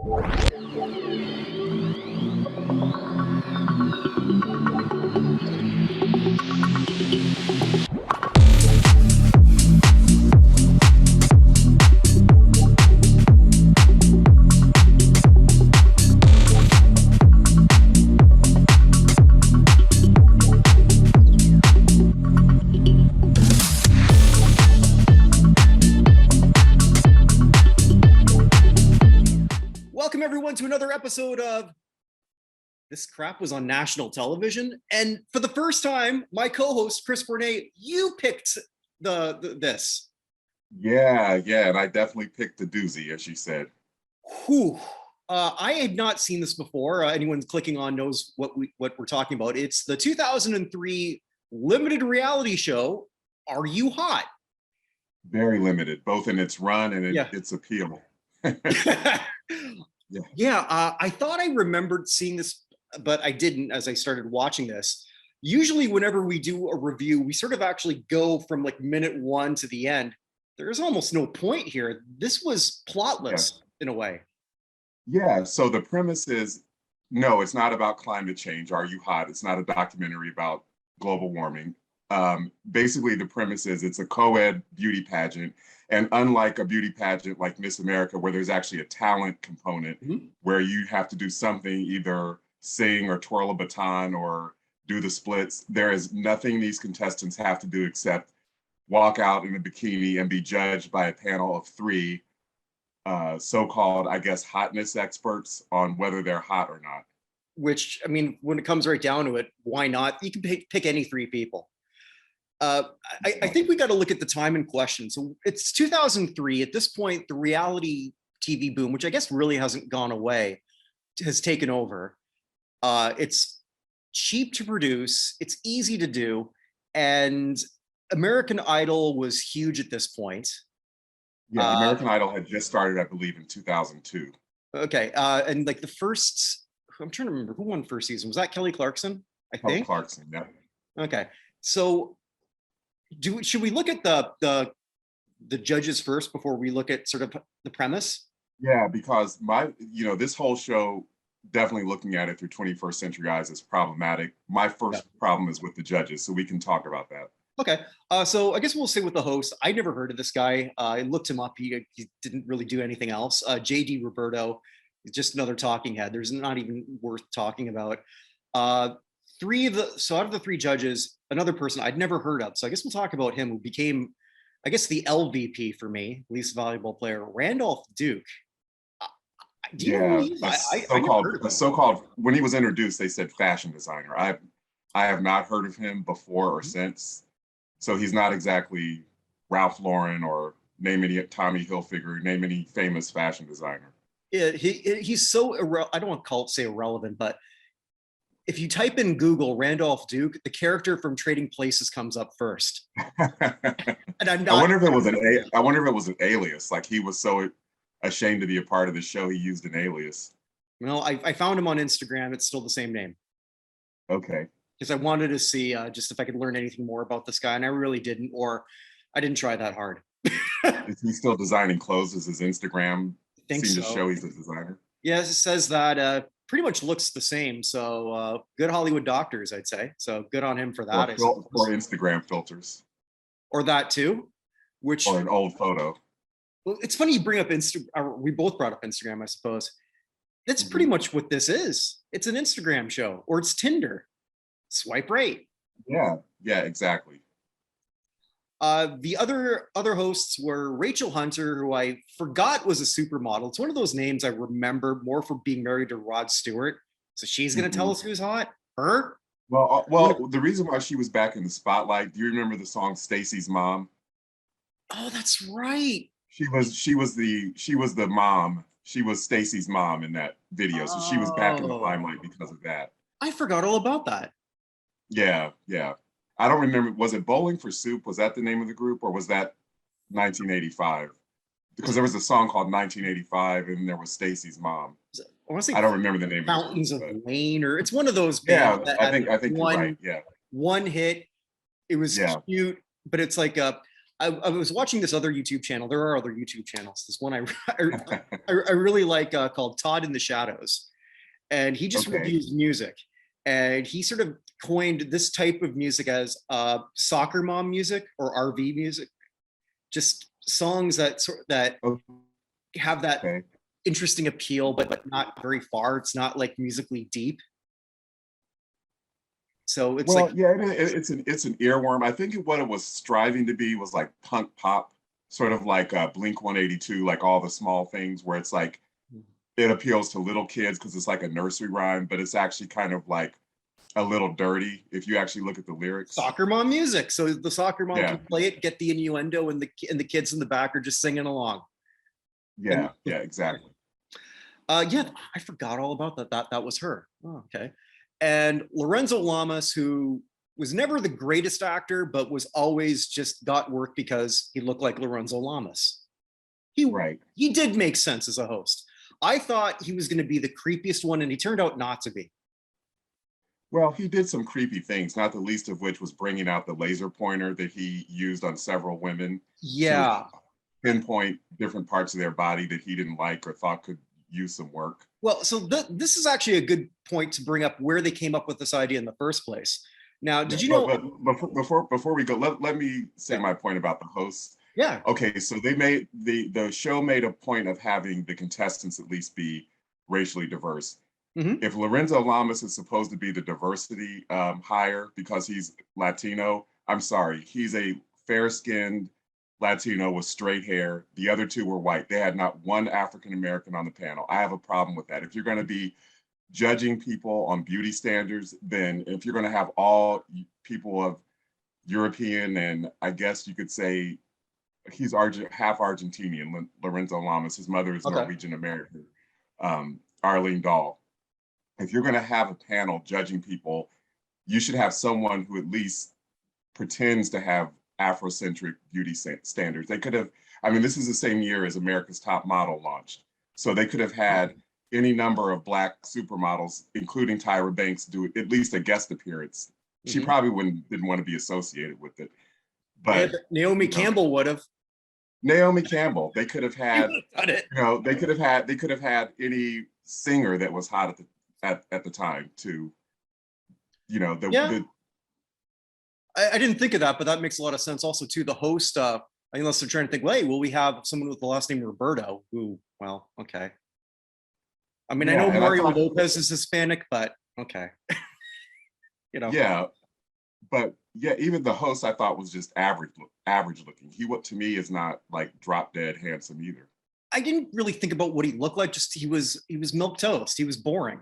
Welcome everyone to another episode of This Crap Was on National Television. And for the first time, my co-host, Chris Bournea, you picked this. Yeah, and I definitely picked the doozy, as you said. Whew. I had not seen this before. Anyone clicking on knows what we're talking about. It's the 2003 limited reality show, Are You Hot? Very limited, both in its run and its appeal. I thought I remembered seeing this, but I didn't as I started watching this. Usually whenever we do a review, we sort of actually go from like minute one to the end. There's almost no point here. This was plotless in a way. Yeah, so the premise is, no, it's not about climate change. Are you hot? It's not a documentary about global warming. Basically, the premise is it's a co-ed beauty pageant. And unlike a beauty pageant like Miss America, where there's actually a talent component where you have to do something, either sing or twirl a baton or do the splits, there is nothing these contestants have to do except walk out in a bikini and be judged by a panel of three so-called, I guess, hotness experts on whether they're hot or not. Which, I mean, when it comes right down to it, why not? You can pick any three people. I think we got to look at the time in question. So it's 2003. At this point, the reality TV boom, which I guess really hasn't gone away, has taken over. It's cheap to produce. It's easy to do. And American Idol was huge at this point. Yeah, American Idol had just started, I believe, in 2002. Okay. And like the first, I'm trying to remember who won first season. Was that Kelly Clarkson? I think. Clarkson, yeah. Okay. So should we look at the judges first before we look at sort of the premise? Yeah, because this whole show, definitely looking at it through 21st century eyes, is problematic. My first problem is with the judges, so we can talk about that. Okay, so I guess we'll stay with the host. I never heard of this guy. I looked him up. He didn't really do anything else. J.D. Roberto is just another talking head. There's not even worth talking about. Out of the three judges, another person I'd never heard of. So I guess we'll talk about him, who became, I guess, the LVP for me, least valuable player, Randolph Duke. Do you know who he is? So-called, when he was introduced, they said fashion designer. I have not heard of him before or since. So he's not exactly Ralph Lauren or name any Tommy Hilfiger, name any famous fashion designer. Yeah, he's so I don't want to say irrelevant, but if you type in Google Randolph Duke, the character from Trading Places comes up first. And I'm not. I wonder if it was an alias. Like he was so ashamed to be a part of the show, he used an alias. I found him on Instagram. It's still the same name. Okay. Because I wanted to see just if I could learn anything more about this guy, and I really didn't, or I didn't try that hard. Is he still designing clothes? Does his Instagram seem to show he's a designer? Yes, it says that. Pretty much looks the same. So good Hollywood doctors, I'd say. So good on him for that. Or Instagram filters. Or that too. Or an old photo. Well, it's funny you bring up Instagram. We both brought up Instagram, I suppose. That's pretty much what this is. It's an Instagram show, or it's Tinder. Swipe right. Yeah, exactly. The other hosts were Rachel Hunter, who I forgot was a supermodel. It's one of those names I remember more for being married to Rod Stewart. So she's going to tell us who's hot? Her? Well, the reason why she was back in the spotlight, do you remember the song Stacy's Mom? Oh, that's right. She was the mom. She was Stacy's mom in that video. So she was back in the limelight because of that. I forgot all about that. Yeah. I don't remember. Was it Bowling for Soup? Was that the name of the group, or was that 1985? Because there was a song called 1985, and there was Stacy's mom. I don't remember the name. Fountains of Wayne, or it's one of those. Yeah, I think you're right. Yeah, one hit. It was cute, but it's like I was watching this other YouTube channel. There are other YouTube channels. This one I really like called Todd in the Shadows, and he just Okay. reviews music, and he sort of coined this type of music as soccer mom music or RV music, just songs that have that Okay. interesting appeal, but not very far. It's not like musically deep. So it's like Well, yeah, it's an earworm. I think what it was striving to be was like punk pop, sort of like Blink 182, like all the small things where it's like it appeals to little kids because it's like a nursery rhyme, but it's actually kind of like a little dirty if you actually look at the lyrics. soccer mom music. So the soccer mom Yeah, can play it, get the innuendo, and the kids in the back are just singing along. And yeah, exactly. yeah, I forgot all about that. That was her. Oh, okay. And Lorenzo Lamas, who was never the greatest actor, but was always just got work because he looked like Lorenzo Lamas. He Right. he did make sense as a host. I thought he was going to be the creepiest one, and he turned out not to be. Well, he did some creepy things, not the least of which was bringing out the laser pointer that he used on several women to Yeah. pinpoint different parts of their body that he didn't like or thought could use some work. Well, so this is actually a good point to bring up where they came up with this idea in the first place. Now, Yeah, did you but know? before we go, let me say Yeah, my point about the hosts. yeah. Okay, so they made the show made a point of having the contestants at least be racially diverse. Hmm. If Lorenzo Lamas is supposed to be the diversity hire because he's Latino, I'm sorry, he's a fair-skinned Latino with straight hair. The other two were white. They had not one African American on the panel. I have a problem with that. If you're going to be judging people on beauty standards, then if you're going to have all people of European and I guess you could say he's half Argentinian, Lorenzo Lamas. His mother is Okay. Norwegian American, Arlene Dahl. If you're going to have a panel judging people, you should have someone who at least pretends to have Afrocentric beauty standards. They could have, I mean, this is the same year as America's Top Model launched. So they could have had any number of Black supermodels, including Tyra Banks, do at least a guest appearance. She Hmm. probably didn't want to be associated with it. Yeah, But, but Naomi you know, Campbell would have. Naomi Campbell, they could have She had, would have done it. they could have had any singer that was hot at the time to, Yeah, the I didn't think of that, but that makes a lot of sense. Also, too, the host. Unless they're trying to think, well, hey, will we have someone with the last name Roberto? Who? Well, okay. I mean, I yeah, know and I Mario thought, Lopez is Hispanic, but okay. You know, yeah, but yeah, even the host I thought was just average looking. He what to me is not like drop dead handsome either. I didn't really think about what he looked like. Just he was milk toast. He was boring.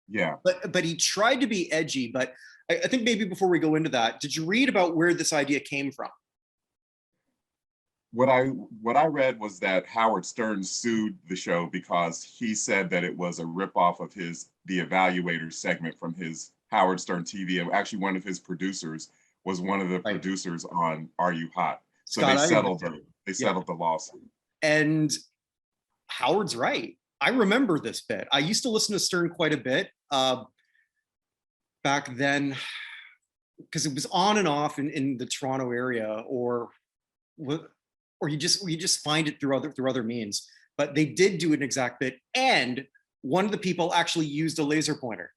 Yeah. But he tried to be edgy. But I think maybe before we go into that, did you read about where this idea came from? What I read was that Howard Stern sued the show because he said that it was a ripoff of his The Evaluator segment from his Howard Stern TV. And actually, one of his producers was one of the Right, producers on Are You Hot? So Scott. they Yeah, settled the lawsuit. and Howard's right. I remember this bit. I used to listen to Stern quite a bit back then because it was on and off in the Toronto area, or you just find it through other means. But they did do an exact bit, and one of the people actually used a laser pointer.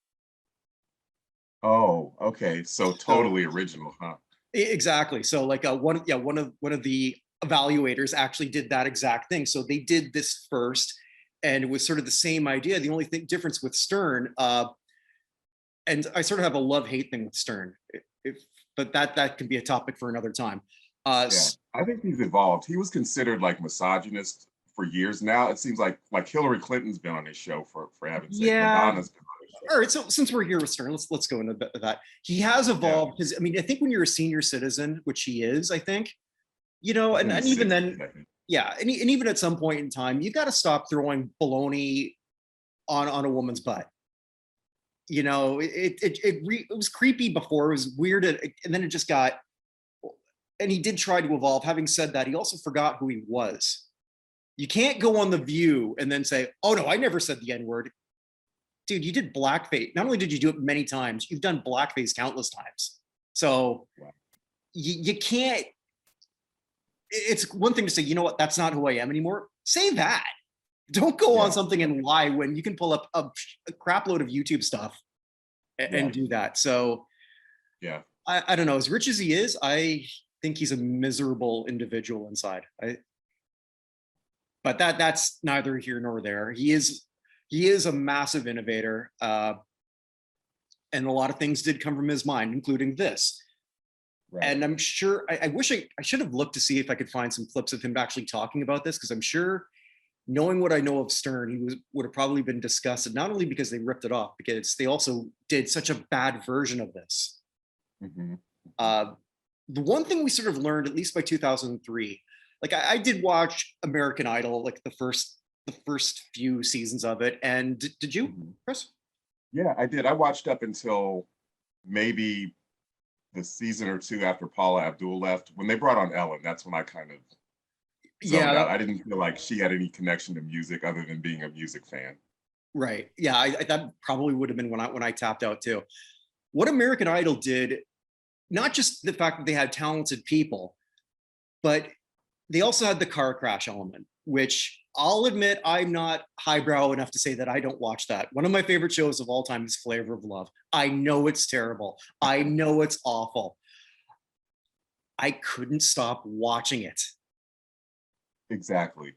Oh, okay. So So totally original, huh? exactly. So like one of the evaluators actually did that exact thing. So they did this first, and it was sort of the same idea. The only difference with Stern, and I sort of have a love-hate thing with Stern, but that can be a topic for another time. Yeah, I think he's evolved. He was considered like misogynist for years. Now it seems like Hillary Clinton's been on his show for heaven's sake. Yeah. Madonna's been on his show. All right. So since we're here with Stern, let's go into that. He has Yeah, evolved because I mean I think when you're a senior citizen, which he is, I think, he's in and his even 60s, then, I think. yeah, and even at some point in time, you got to stop throwing baloney on a woman's butt. It was creepy before. It was weird, and then it just got. And he did try to evolve. Having said that, he also forgot who he was. You can't go on The View and then say, "Oh no, I never said the N word." Dude, you did blackface. Not only did you do it many times, you've done blackface countless times. So Wow. you can't it's one thing to say, you know what, that's not who I am anymore. Say that. Don't go on Yeah, something and lie when you can pull up a crap load of YouTube stuff yeah, and do that. So yeah. I don't know. As rich as he is, I think he's a miserable individual inside. But that's neither here nor there. He is a massive innovator, and a lot of things did come from his mind, including this. Right. And I'm sure I wish I should have looked to see if I could find some clips of him actually talking about this, because I'm sure, knowing what I know of Stern, would have probably been disgusted, not only because they ripped it off, because they also did such a bad version of this. Hmm. Uh, the one thing we sort of learned, at least by 2003, like I did watch American Idol, like the first few seasons of it. And did you, Hmm. Chris? Yeah, I did. I watched up until maybe the season or two after Paula Abdul left. When they brought on Ellen, that's when I kind of Yeah, zoned out. I didn't feel like she had any connection to music other than being a music fan. right. Yeah, that probably would have been when I tapped out too. What American Idol did, not just the fact that they had talented people, but they also had the car crash element, which I'll admit I'm not highbrow enough to say that I don't watch that. One of my favorite shows of all time is Flavor of Love. I know it's terrible. I know it's awful. I couldn't stop watching it. Exactly.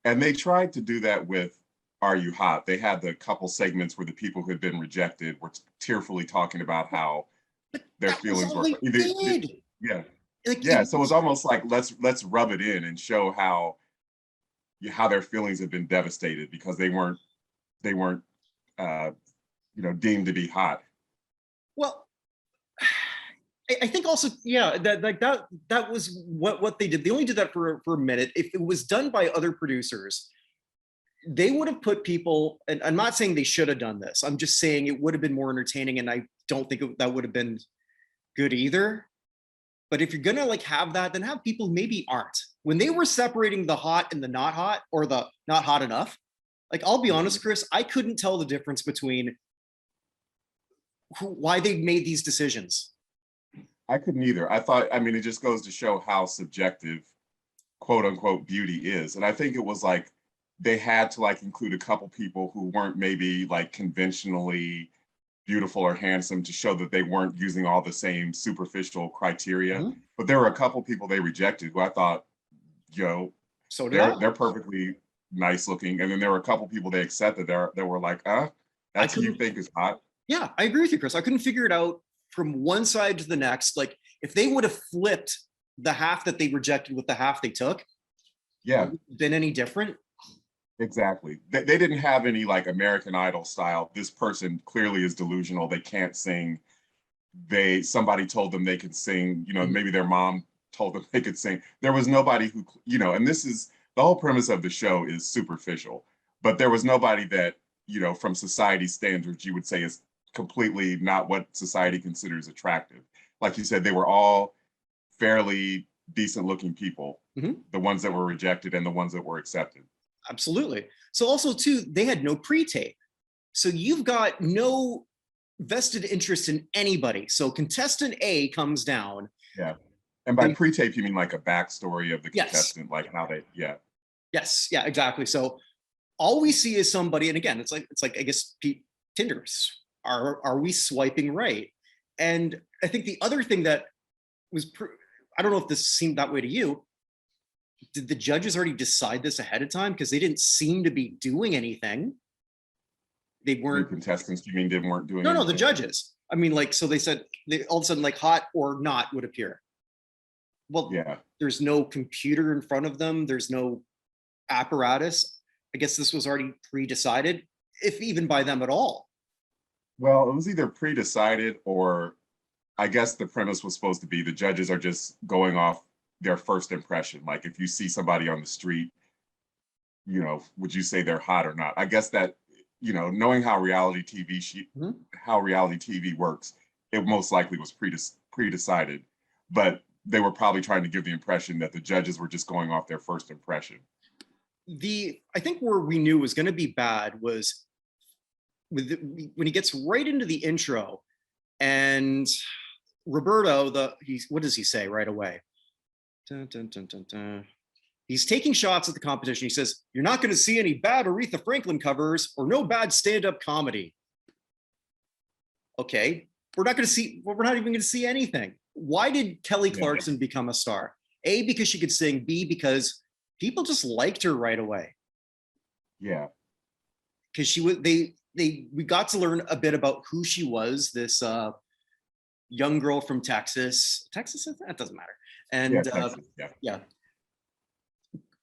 And they tried to do that with Are You Hot? They had the couple segments where the people who had been rejected were tearfully talking about how But their that was feelings all were they either, did. yeah, Like yeah. it So it was was, almost like let's rub it in and show how their feelings have been devastated because they weren't uh, deemed to be hot. well, I think also, yeah, that like that was what they did. They only did that for a minute. If it was done by other producers, they would have put people, and I'm not saying they should have done this. I'm just saying it would have been more entertaining, and I don't think that would have been good either. But if you're gonna like have that, then have people who maybe aren't. When they were separating the hot and the not hot, or the not hot enough, like I'll be Mhm. honest, Chris, I couldn't tell the difference between why they made these decisions. I couldn't either. I thought, I mean, it just goes to show how subjective quote unquote beauty is. And I think it was like they had to like include a couple people who weren't maybe like conventionally beautiful or handsome to show that they weren't using all the same superficial criteria. Mhm. But there were a couple people they rejected who I thought, you know, So did they're I. they're perfectly nice looking. And then there were a couple people they accepted there that were like, I that's who you couldn't. think is hot. Yeah, I agree with you, Chris. I couldn't figure it out from one side to the next. Like if they would have flipped the half that they rejected with the half they took, Yeah, would it have been any different? exactly. They didn't have any like American Idol style. This person clearly is delusional. They can't sing. Somebody told them they could sing. Mhm. Maybe their mom told them they could sing. There was nobody who, and this is the whole premise of the show is superficial, but there was nobody that, from society standards, you would say is completely not what society considers attractive. Like you said, they were all fairly decent looking people, Mhm. the ones that were rejected and the ones that were accepted. Absolutely. So also too, they had no pre-tape. So you've got no vested interest in anybody. So contestant A comes down. Yeah. And by They pre-tape, you mean like a backstory of the Yes. contestant, like how they, yeah. Yes. Yeah, exactly. So all we see is somebody, and again, it's like I guess Tinder's. Are we swiping right? And I think the other thing that I don't know if this seemed that way to you. Did the judges already decide this ahead of time? Because they didn't seem to be doing anything. They The weren't. contestants, you mean, didn't weren't doing No, the anything? judges. I mean, like, so they said all of a sudden, like, hot or not would appear. Well, Yeah. there's no computer in front of them. There's no apparatus. I guess this was already pre-decided, if even by them at all. Well, it was either pre-decided or I guess the premise was supposed to be the judges are just going off their first impression. Like if you see somebody on the street, would you say they're hot or not? I guess that, knowing how Mhm. reality TV works, it most likely was pre-decided, but they were probably trying to give the impression that the judges were just going off their first impression. I think where we knew was going to be bad was when he gets right into the intro, and Roberto, what does he say right away? Dun, dun, dun, dun, dun. He's taking shots at the competition. He says, "You're not going to see any bad Aretha Franklin covers or no bad stand-up comedy." Okay, we're not going to see. We're not even going to see anything. Why did Kelly Yeah. Clarkson become a star? A, because she could sing. B, because people just liked her right away. Yeah. Because she was we got to learn a bit about who she was. This young girl from Texas. Texas, that doesn't matter. Yeah. And Texas, yeah. yeah,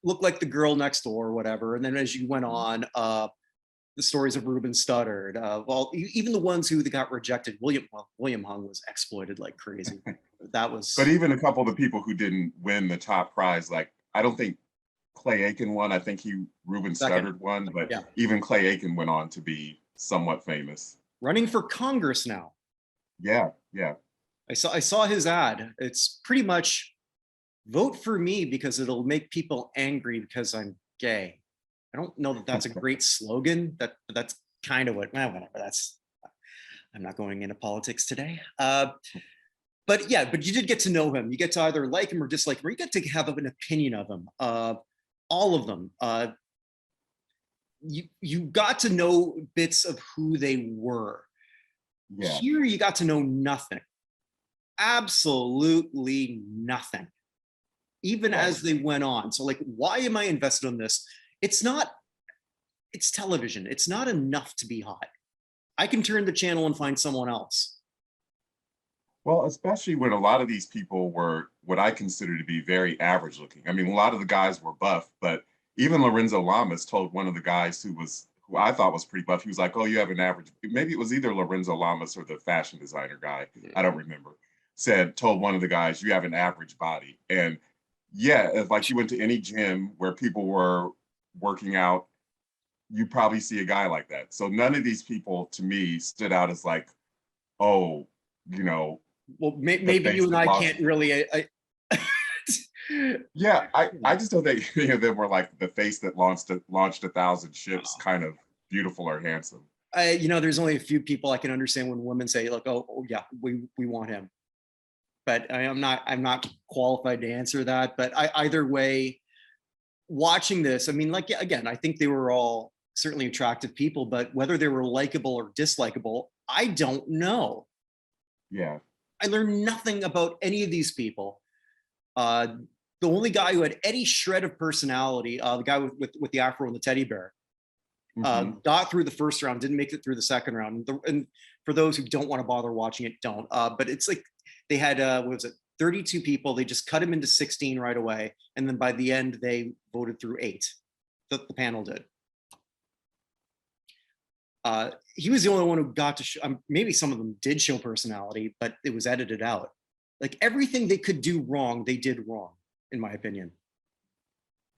looked like the girl next door or whatever. And then as you went on, the stories of Ruben Studdard, well, even the ones who got rejected. William Hung was exploited like crazy. That was. But even a couple of the people who didn't win the top prize, like I don't think Clay Aiken won. I think Ruben Studdard won, but yeah. Even Clay Aiken went on to be somewhat famous. Running for Congress now. Yeah, yeah. I saw his ad. It's pretty much vote for me because it'll make people angry because I'm gay. I don't know that that's a great slogan. That's kind of what. Well, whatever. That's. I'm not going into politics today. But yeah, but you did get to know him. You get to either like him or dislike him, or you get to have an opinion of him. All of them. You got to know bits of who they were. Yeah. Here you got to know nothing. Absolutely nothing. Even as they went on. So like, why am I invested in this? It's television. It's not enough to be hot. I can turn the channel and find someone else. Well, especially when a lot of these people were what I consider to be very average looking. I mean, a lot of the guys were buff, but even Lorenzo Lamas told one of the guys who I thought was pretty buff. He was like, "Oh, you have an average." Maybe it was either Lorenzo Lamas or the fashion designer guy. I don't remember. Told one of the guys, "You have an average body." And yeah, if like you went to any gym where people were working out, you probably see a guy like that. So none of these people to me stood out as like, oh, you know. Well, maybe you and I can't really. Yeah, I just don't think any of them were like the face that launched 1,000 ships, kind of beautiful or handsome. There's only a few people I can understand when women say, "Look, oh yeah, we want him," but I'm not qualified to answer that. But either way, watching this, I mean, like again, I think they were all certainly attractive people, but whether they were likable or dislikable, I don't know. Yeah. I learned nothing about any of these people. The only guy who had any shred of personality, the guy with the afro and the teddy bear, got through the first round, didn't make it through the second round. And for those who don't want to bother watching it, don't. But it's like they had, 32 people. They just cut him into 16 right away. And then by the end, they voted through 8. The panel did. He was the only one who got to maybe some of them did show personality, but it was edited out. Like everything they could do wrong, they did wrong, in my opinion.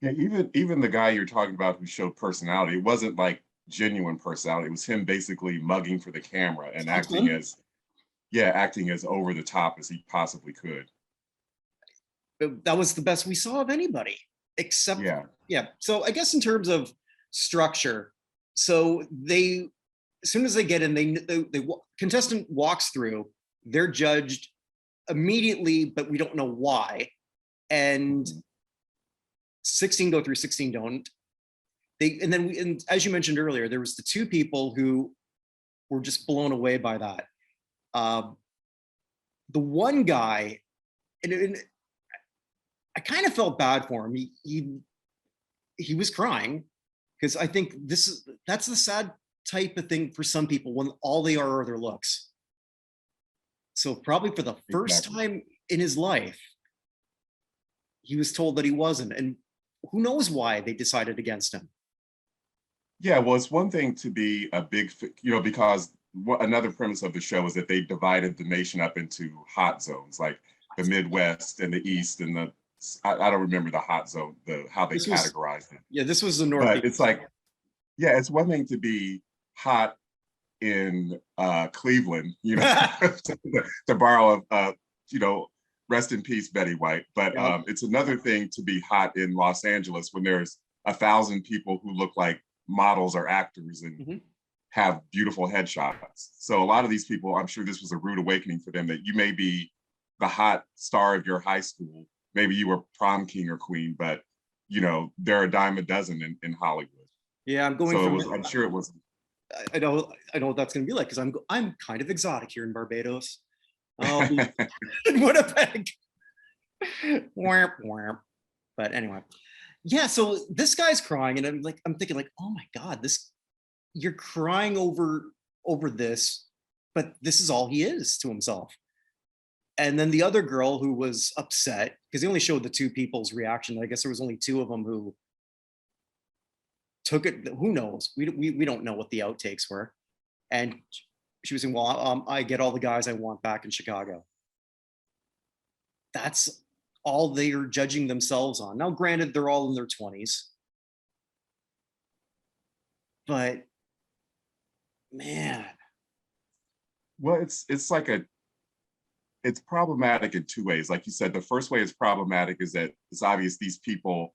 Yeah, even the guy you're talking about who showed personality, it wasn't like genuine personality. It was him basically mugging for the camera and acting as over the top as he possibly could. That was the best we saw of anybody, except yeah. So I guess in terms of structure, so as soon as they get in, the contestant walks through, they're judged immediately, but we don't know why. And 16 go through, 16 don't. And as you mentioned earlier, there was the 2 people who were just blown away by that. The one guy, and I kind of felt bad for him. He was crying because I think that's the sad type of thing for some people when all they are their looks. So probably for the first time in his life, he was told that he wasn't, and who knows why they decided against him. Yeah, well, it's one thing to be a big, because another premise of the show is that they divided the nation up into hot zones, like the Midwest and the East and I don't remember the hot zone, how they categorized it. Yeah, this was the Northeast. But it's like, yeah, it's one thing to be hot in Cleveland, to borrow rest in peace, Betty White. But it's another thing to be hot in Los Angeles when there's 1,000 people who look like models or actors and have beautiful headshots. So a lot of these people, I'm sure this was a rude awakening for them, that you may be the hot star of your high school, maybe you were prom king or queen, but you know, there are a dime a dozen in Hollywood. Yeah, I'm going So it from. was, I'm sure it was. I know what that's going to be like because I'm kind of exotic here in Barbados. I'll be in Winnipeg. Whamp, whamp. But anyway, yeah. So this guy's crying, and I'm thinking like, oh my god, this you're crying over this, but this is all he is to himself. And then the other girl who was upset because they only showed the two people's reaction. I guess there was only two of them who took it. Who knows? We don't know what the outtakes were. And she was saying, well, I get all the guys I want back in Chicago. That's all they are judging themselves on. Now, granted, they're all in their 20s, but man. Well, it's like it's problematic in two ways. Like you said, the first way is problematic is that it's obvious these people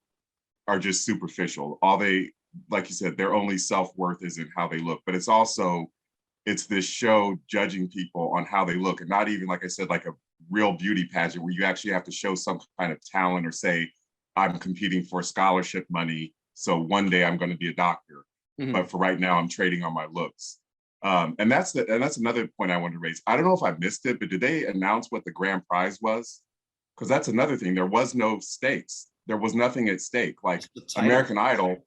are just superficial. All they, like you said, their only self-worth is in how they look. But it's this show judging people on how they look, and not even, like I said, like a real beauty pageant where you actually have to show some kind of talent or say, I'm competing for scholarship money, so one day I'm going to be a doctor. Mm-hmm. But for right now, I'm trading on my looks. And that's another point I wanted to raise. I don't know if I missed it, but did they announce what the grand prize was? Because that's another thing. There was no stakes. There was nothing at stake. Like American Idol,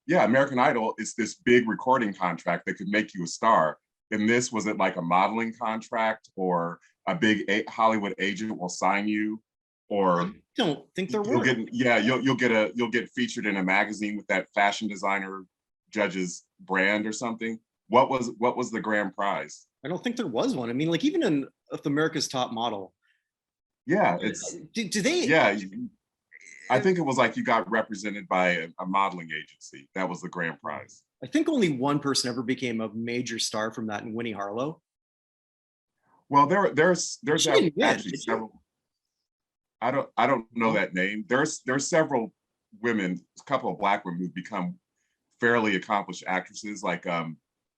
yeah, American Idol is this big recording contract that could make you a star. And this, was it like a modeling contract or a big Hollywood agent will sign you? Or I don't think there you'll were. You'll get featured in a magazine with that fashion designer judge's brand or something. What was the grand prize? I don't think there was one. I mean, like even in America's Top Model. Yeah, it's do they? Yeah, I think it was like you got represented by a modeling agency. That was the grand prize. I think only one person ever became a major star from that, and Winnie Harlow. Well, there's actually Did several. I don't know that name. There's several women, a couple of Black women who've become fairly accomplished actresses, like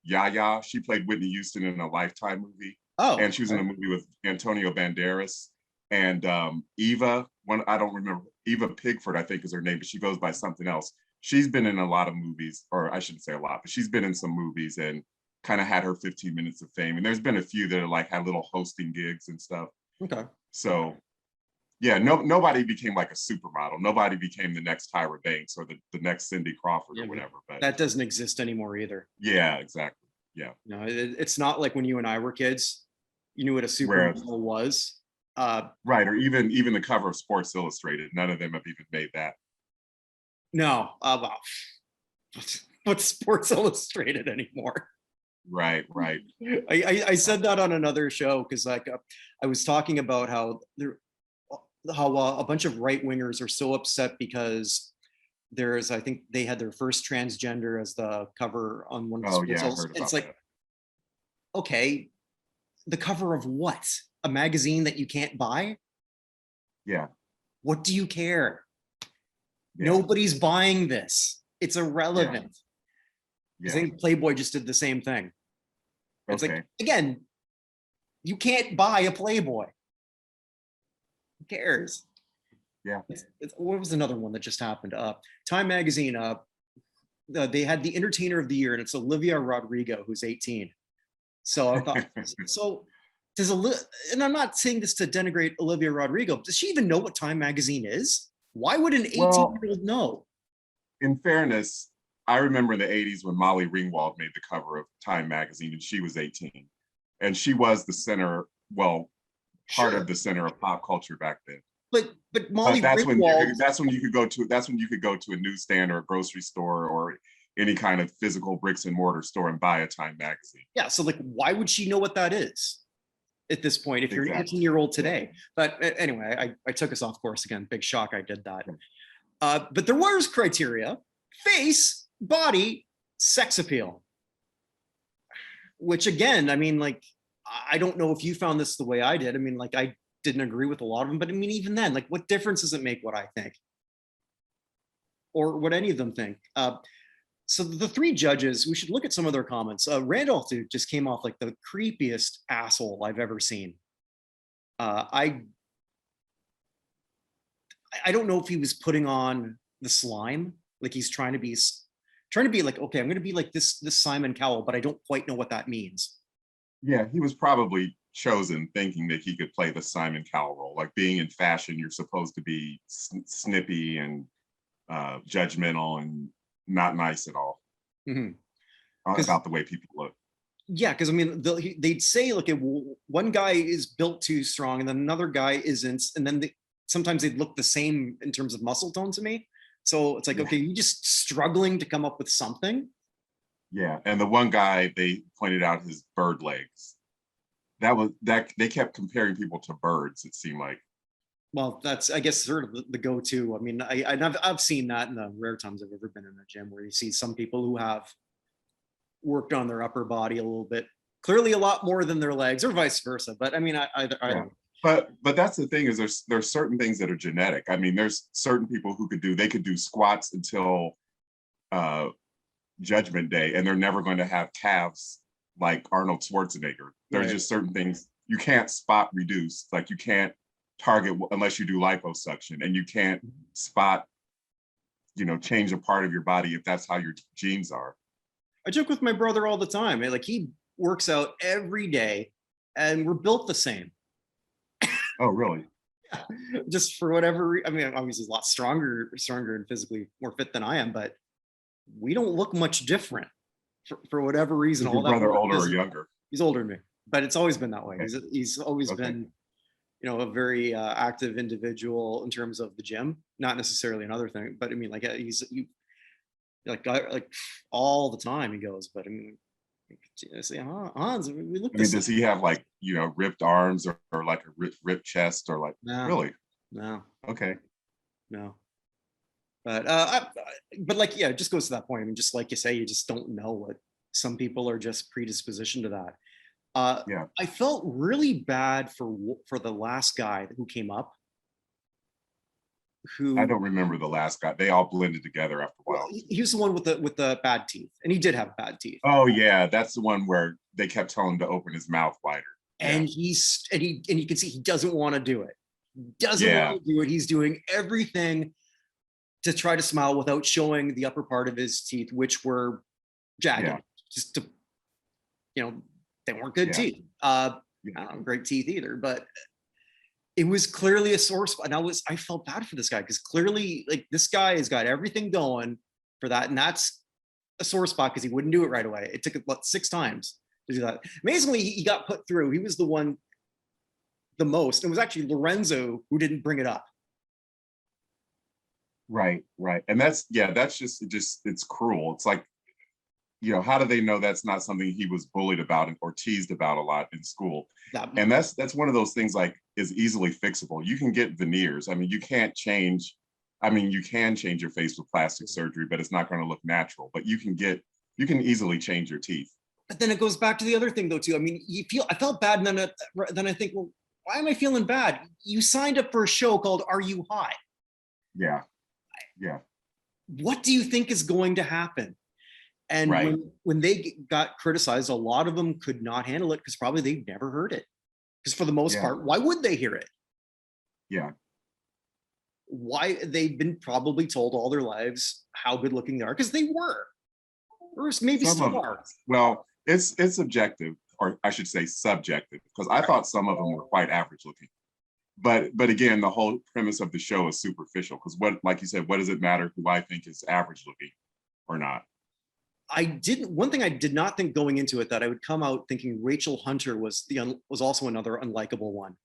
Yaya. She played Whitney Houston in a Lifetime movie. Oh, and she was in a movie with Antonio Banderas. And Eva, I don't remember, Eva Pigford, I think is her name, but she goes by something else. She's been in a lot of movies, or I shouldn't say a lot, but she's been in some movies and kind of had her 15 minutes of fame. And there's been a few that are like had little hosting gigs and stuff. Okay. So yeah, nobody became like a supermodel. Nobody became the next Tyra Banks or the next Cindy Crawford or whatever. But that doesn't exist anymore either. Yeah, exactly. Yeah. No, it's not like when you and I were kids, you knew what a supermodel was. Right, or even the cover of Sports Illustrated. None of them have even made that. No, what's Sports Illustrated anymore? Right. I said that on another show because like I was talking about how a bunch of right wingers are so upset because I think they had their first transgender as the cover on one of the Sports. I heard about it's like that. Okay, the cover of what? A magazine that you can't buy? Yeah. What do you care? Yeah. Nobody's buying this. It's irrelevant. Yeah. I think Playboy just did the same thing. It's like, again, you can't buy a Playboy. Who cares? Yeah. What was another one that just happened? Time Magazine, they had the Entertainer of the Year, and it's Olivia Rodrigo, who's 18. So I thought, and I'm not saying this to denigrate Olivia Rodrigo. Does she even know what Time Magazine is? Why would an 18-year-old know? In fairness, I remember in the 80s when Molly Ringwald made the cover of Time Magazine, and she was 18. And she was the center, part of the center of pop culture back then. But Molly Ringwald, that's when you could go to a newsstand or a grocery store or any kind of physical bricks and mortar store and buy a Time Magazine. Yeah, so like, why would she know what that is at this point if you're an 18-year-old today? But anyway, I took us off course again. Big shock I did that. But there was criteria: face, body, sex appeal. Which again, I mean, like, I don't know if you found this the way I did. I mean, like, I didn't agree with a lot of them, but I mean, even then, like, what difference does it make what I think? Or what any of them think? So the three judges, we should look at some of their comments. Randolph just came off like the creepiest asshole I've ever seen. I I don't know if he was putting on the slime, like he's trying to be like, okay, I'm going to be like this Simon Cowell, but I don't quite know what that means. Yeah, he was probably chosen thinking that he could play the Simon Cowell role. Like being in fashion, you're supposed to be snippy and judgmental and not nice at all Mhm. about the way people look. Yeah, because I mean, they'd say, like, one guy is built too strong, and then another guy isn't, and then sometimes they'd look the same in terms of muscle tone to me. So it's like, Yeah. okay, you just struggling to come up with something. Yeah, and the one guy they pointed out his bird legs. That they kept comparing people to birds. It seemed like. Well, that's, I guess, sort of the go-to. I mean, I've seen that in the rare times I've ever been in a gym, where you see some people who have worked on their upper body a little bit, clearly a lot more than their legs, or vice versa. But I mean, I Yeah. don't. But that's the thing, is there's certain things that are genetic. I mean, there's certain people who they could do squats until uh Judgment Day, and they're never going to have calves like Arnold Schwarzenegger. There's Right. just certain things you can't spot reduce. Like you can't target unless you do liposuction, and you can't spot, change a part of your body if that's how your genes are. I joke with my brother all the time. Like, he works out every day, and we're built the same. Oh, really? Just for whatever. I mean, obviously, he's a lot stronger and physically more fit than I am, but we don't look much different for whatever reason. Is All your that brother work older or is, younger? he's older than me, but it's always been that way. Okay. He's always Okay. been, a very active individual in terms of the gym, not necessarily another thing, but I mean, like, like all the time he goes. But I mean, I say, Hans, we look I the mean, same. does he have like, ripped arms or like a ripped chest or like, No, really? no, Okay. no. But but like, yeah, it just goes to that point. I mean, just like you say, you just don't know what some people are just predispositioned to that. Yeah. I felt really bad for the last guy who came up, I who, don't remember the last guy. They all blended together after a well, while. he was the one with the bad teeth, and he did have bad teeth. Oh yeah, that's the one where they kept telling him to open his mouth wider. Yeah. And you can see he doesn't want to do it. He doesn't Yeah. want to do it. He's doing everything to try to smile without showing the upper part of his teeth, which were jagged. Yeah. Just to, they weren't good Yeah. teeth. I don't have great teeth either, but it was clearly a sore spot. And I felt bad for this guy, because clearly, like, this guy has got everything going for that, and that's a sore spot because he wouldn't do it right away. It took about 6 times to do that. Amazingly, he got put through. He was the one the most. It was actually Lorenzo who didn't bring it up. Right. And that's just it's cruel. It's like, how do they know that's not something he was bullied about or teased about a lot in school? And that's one of those things, like, is easily fixable. You can get veneers. I mean, you can change your face with plastic surgery, but it's not going to look natural. But you can easily change your teeth. But then it goes back to the other thing, though, too. I mean, I felt bad, and then I think, well, why am I feeling bad? You signed up for a show called Are You High? Yeah. What do you think is going to happen? And Right. when they got criticized, a lot of them could not handle it, because probably they've never heard it. Because for the most part, why would they hear it? Yeah. Why? They've been probably told all their lives how good looking they are, because they were, or maybe still are. Well, it's objective, or I should say subjective, because I thought some of them were quite average looking. But again, the whole premise of the show is superficial, because like you said, what does it matter who I think is average looking or not? One thing I did not think going into it, that I would come out thinking Rachel Hunter was also another unlikable one.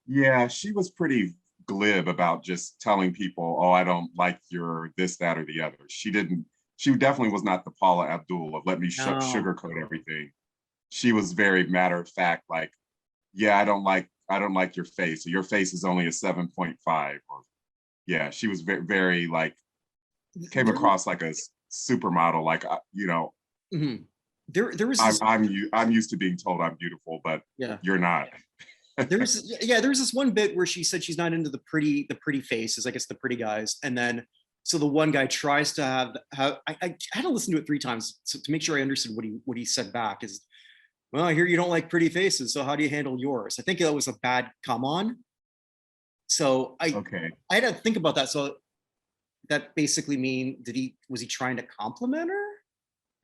Yeah, she was pretty glib about just telling people, oh, I don't like your this, that, or the other. She definitely was not the Paula Abdul of let me sugarcoat everything. She was very matter of fact, like, yeah, I don't like your face. Your face is only a 7.5. Or yeah, she was very, very, like, came across like a supermodel, like, Mm-hmm. There was I'm used to being told I'm beautiful, but you're not. there's this one bit where she said she's not into the pretty faces, I guess, the pretty guys, and then so the one guy tries to have I had to listen to it 3 times to make sure I understood what he said back. Is, well, I hear you don't like pretty faces, so how do you handle yours? I think that was a bad come on. So Okay. I had to think about that. So that basically mean, was he trying to compliment her?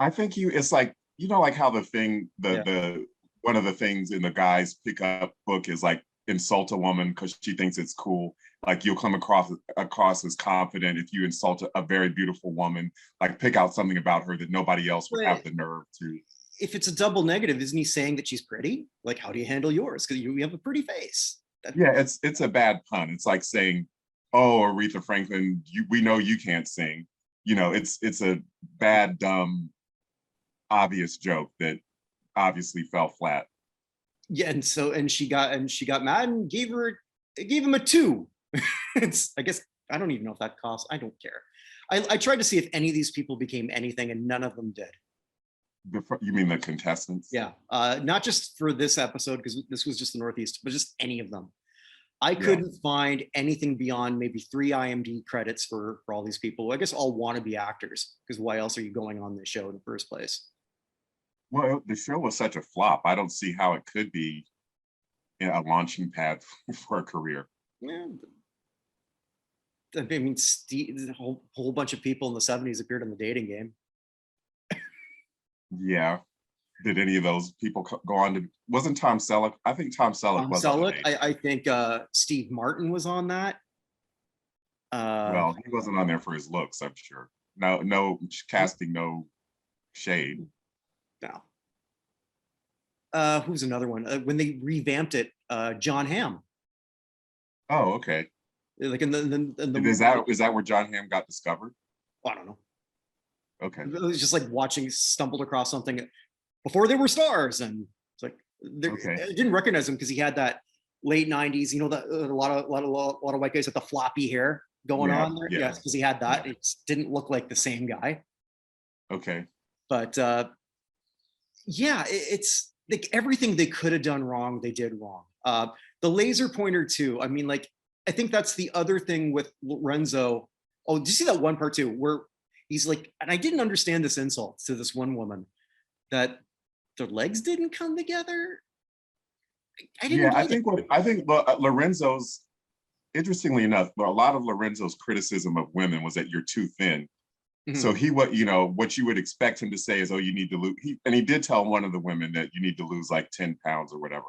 I think it's like, like how Yeah. one of the things in the guy's pickup book is like insult a woman because she thinks it's cool. Like you'll come across as confident if you insult a very beautiful woman, like pick out something about her that nobody else would have But the nerve to. if it's a double negative, isn't he saying that she's pretty? Like, how do you handle yours? Because you have a pretty face. Yeah, it's a bad pun. It's like saying, "Oh, Aretha Franklin, we know you can't sing." It's a bad, dumb, obvious joke that obviously fell flat. Yeah, and she got mad and gave him a 2. It's, I guess, I don't even know if that costs. I don't care. I tried to see if any of these people became anything, and none of them did. You mean the contestants? Yeah, not just for this episode because this was just the Northeast, but just any of them. I Yeah. couldn't find anything beyond maybe 3 IMDb credits for all these people. I guess all wannabe actors, because why else are you going on this show in the first place? Well, the show was such a flop. I don't see how it could be a launching pad for a career. Yeah, I mean, a whole bunch of people in the '70s appeared in the dating game. Yeah. Did any of those people go on to? Wasn't Tom Selleck? I think Tom Selleck was on the Selleck, dating. I think Steve Martin was on that. Well, he wasn't on there for his looks, I'm sure. No casting, no shade. No. Who's another one? When they revamped it, John Hamm. Oh, okay. Like in the Is that where John Hamm got discovered? I don't know. Okay. It was just like stumbled across something before they were stars, and it's like Okay. I didn't recognize him because he had that late '90s. That a lot of white guys with the floppy hair going Yeah, on there. yeah. Yes, because he had that. Yeah. It just didn't look like the same guy. Okay. But yeah, it's like everything they could have done wrong, they did wrong. The laser pointer too. I mean, like, I think that's the other thing with Lorenzo. Oh, did you see that one part too, where he's like, and I didn't understand this insult to this one woman, that their legs didn't come together. I didn't. Yeah, Get it. I think Lorenzo's, interestingly enough, a lot of Lorenzo's criticism of women was that you're too thin. So Mhm. what you would expect him to say is, "Oh, you need to lose." He did tell one of the women that you need to lose like 10 pounds or whatever.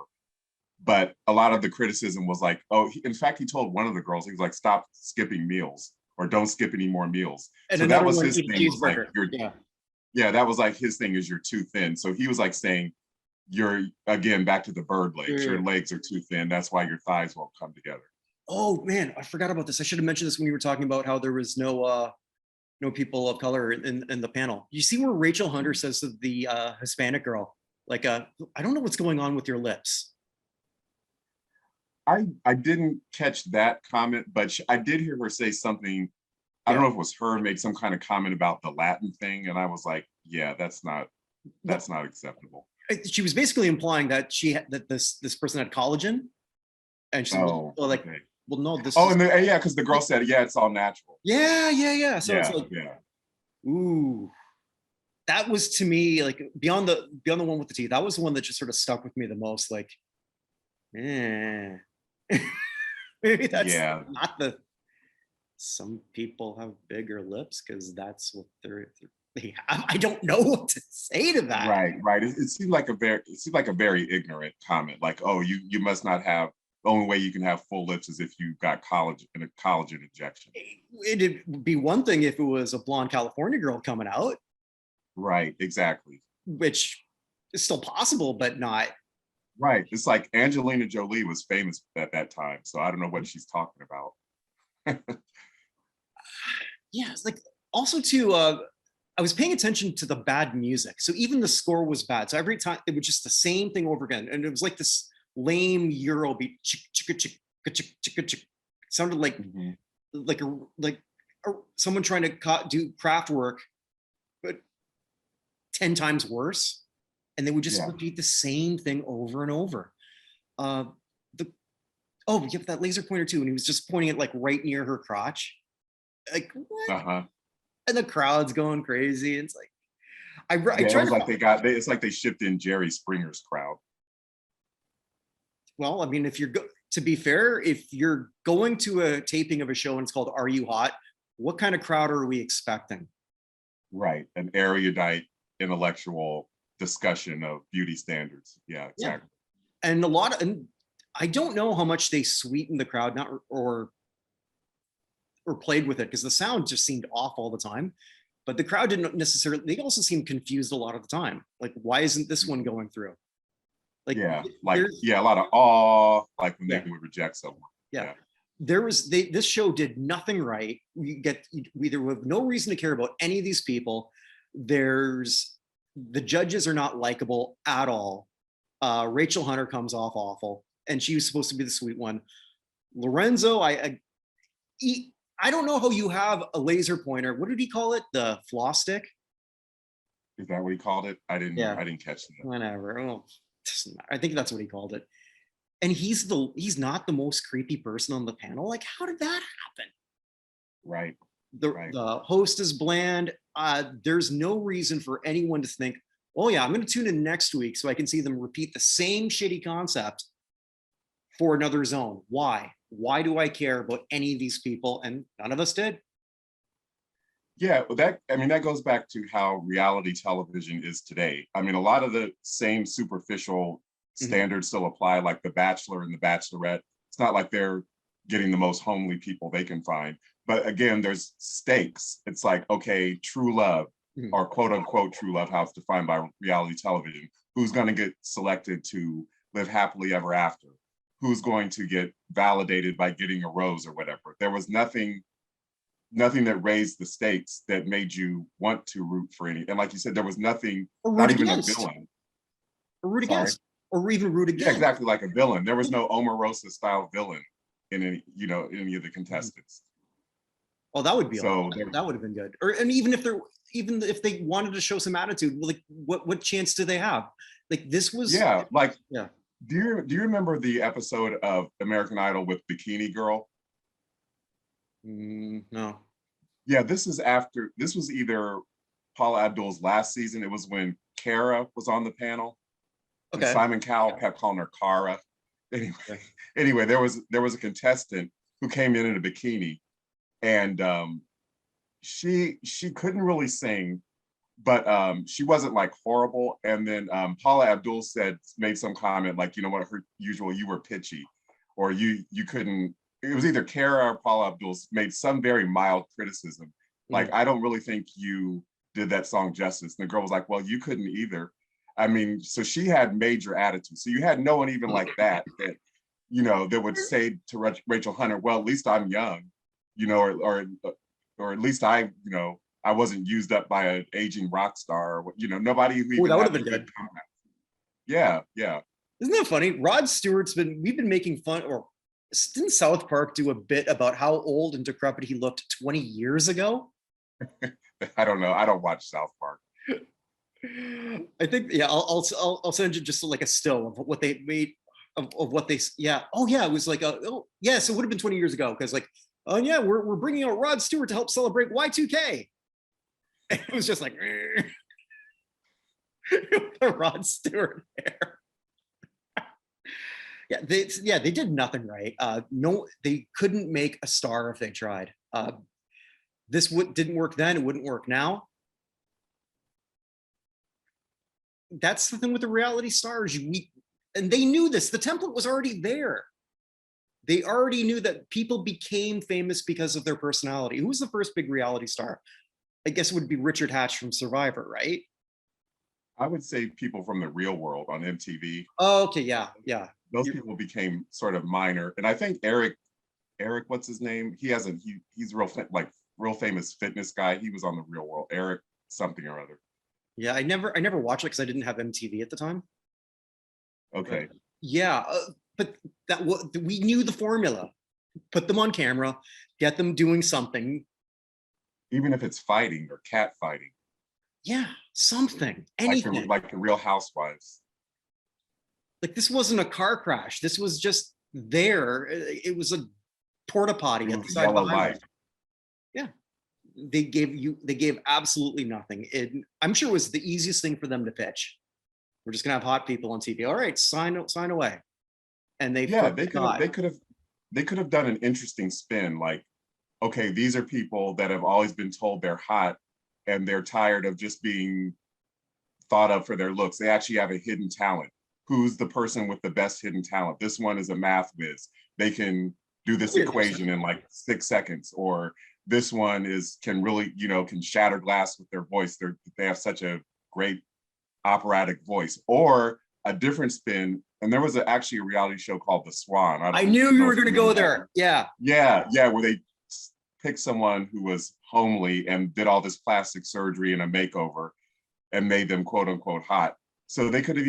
But a lot of the criticism was like, "Oh," in fact, he told one of the girls, he was like, "Stop skipping meals or don't skip any more meals." And So that another was one, his eat a thing. Was like, cheeseburger. Yeah. yeah, that was like his thing is you're too thin. So he was like saying, you're again back to the bird legs. Yeah. Your legs are too thin. That's why your thighs won't come together. Oh man, I forgot about this. I should have mentioned this when we were talking about how there was no people of color in the panel. You see where Rachel Hunter says to the Hispanic girl, like, I don't know what's going on with your lips. I didn't catch that comment, but I did hear her say something. I don't Yeah. know if it was her make some kind of comment about the Latin thing, and I was like, yeah, that's not acceptable. She was basically implying that that this person had collagen, and she's Oh, well, like, okay. well, no, this Oh, is yeah, because the girl said, yeah, it's all natural. yeah. So it's Yeah, like, yeah. ooh, that was to me like beyond the one with the teeth. That was the one that just sort of stuck with me the most. Like, eh. Maybe that's Yeah, not the. Some people have bigger lips because that's what they have. I don't know what to say to that. right. It seemed like a very ignorant comment. Like, oh, you must not have, the only way you can have full lips is if you got collagen injection. It'd be one thing if it was a blonde California girl coming out, Right, exactly. which is still possible, but not. Right. It's like Angelina Jolie was famous at that time, so I don't know what she's talking about. Yeah, it's like also too. I was paying attention to the bad music, so even the score was bad. So every time it was just the same thing over again, and it was like this lame Euro beat. Chick, chicka, chick, chick, chicka, chick. It sounded like Mhm. someone trying to do craft work, but 10 times worse. And they would just Yeah. repeat the same thing over and over. The Oh, you have that laser pointer too, and he was just pointing it like right near her crotch. Like what? Uh-huh. And the crowd's going crazy. It's like I Yeah, it tried was to like it's like they shipped in Jerry Springer's crowd. Well, I mean, to be fair, if you're going to a taping of a show and it's called Are You Hot? What kind of crowd are we expecting? Right. An erudite intellectual discussion of beauty standards. Yeah, Yeah. exactly. And and I don't know how much they sweetened the crowd, not or played with it, because the sound just seemed off all the time. But the crowd didn't necessarily, they also seemed confused a lot of the time. Like, why isn't this one going through? Like, Yeah. Like, there's, yeah, a lot of awe, like when yeah, they would reject someone. yeah. Yeah. This show did nothing right. We either have no reason to care about any of these people. The judges are not likable at all. Rachel Hunter comes off awful, and she was supposed to be the sweet one. Lorenzo, I don't know how you have a laser pointer. What did he call it? The floss stick? Is that what he called it? Yeah, I didn't catch that. whatever. Oh, I think that's what he called it. And he's not the most creepy person on the panel. Like, how did that happen? Right. The host is bland. There's no reason for anyone to think, oh yeah, I'm going to tune in next week so I can see them repeat the same shitty concept for another zone. Why? Why do I care about any of these people? And none of us did. Yeah, well, that goes back to how reality television is today. I mean, a lot of the same superficial standards still apply, like The Bachelor and The Bachelorette. It's not like they're getting the most homely people they can find. But again, there's stakes. It's like, okay, true love, or quote unquote true love, how it's defined by reality television. Who's going to get selected to live happily ever after? Who's going to get validated by getting a rose or whatever? There was nothing that raised the stakes that made you want to root for any. And like you said, there was nothing, not even a villain. Or root against. Or even root against. Yeah, exactly, like a villain. There was no Omarosa style villain in any of the contestants. Oh, that would be so that would have been good. And even if they wanted to show some attitude, like what chance do they have? Like, this was Do you remember the episode of American Idol with Bikini Girl? No. Yeah, this was either Paula Abdul's last season. It was when Kara was on the panel. Okay. And Simon Cowell kept calling her Cara. Anyway, there was a contestant who came in a bikini, and she couldn't really sing, but she wasn't like horrible. And then Paula Abdul made some comment like, you know what, her usual, you were pitchy, or you couldn't. It was either Kara or Paula Abdul made some very mild criticism. Like, I don't really think you did that song justice. And the girl was like, well, you couldn't either. I mean, so she had major attitude. So you had no one even like that that would say to Rachel Hunter, well, at least I'm young, or at least I wasn't used up by an aging rock star, nobody who even that would have been good. Comment. Yeah. Isn't that funny? Rod Stewart's we've been making fun, or didn't South Park do a bit about how old and decrepit he looked 20 years ago? I don't know. I don't watch South Park. I think, yeah, I'll send you just like a still of what they made of what they, yeah. Oh yeah, it was like so it would have been 20 years ago, because like, oh yeah, we're bringing out Rod Stewart to help celebrate Y2K. And it was just like the Rod Stewart hair. They did nothing right. No, they couldn't make a star if they tried. This didn't work then, it wouldn't work now. That's the thing with the reality stars. And they knew this. The template was already there. They already knew that people became famous because of their personality. Who was the first big reality star? I guess it would be Richard Hatch from Survivor, right? I would say people from the real world on MTV. Oh, okay, yeah. Those people became sort of minor. And I think Eric, what's his name? He's real famous fitness guy. He was on the Real World. Eric something or other. Yeah, I never watched it because I didn't have MTV at the time. Okay. But we knew the formula. Put them on camera, get them doing something. Even if it's fighting or cat fighting. Yeah, something, anything. Like the Real Housewives. Like, this wasn't a car crash. This was just there. It was a porta potty at the side of the highway. Yeah. They gave absolutely nothing. I'm sure it was the easiest thing for them to pitch. We're just gonna have hot people on TV. All right, sign away. and they Yeah, forgot. they could have done an interesting spin, like, okay, these are people that have always been told they're hot and they're tired of just being thought of for their looks. They actually have a hidden talent. Who's the person with the best hidden talent? This one is a math whiz. They can do this Weird, isn't equation it? in like 6 seconds. Or this one is can really, can shatter glass with their voice. They have such a great operatic voice. Or a different spin. And there was actually a reality show called The Swan. I I don't knew you know were if you going to remember go that one. there. Yeah. Yeah, where they picked someone who was homely and did all this plastic surgery and a makeover and made them quote unquote hot. So they could have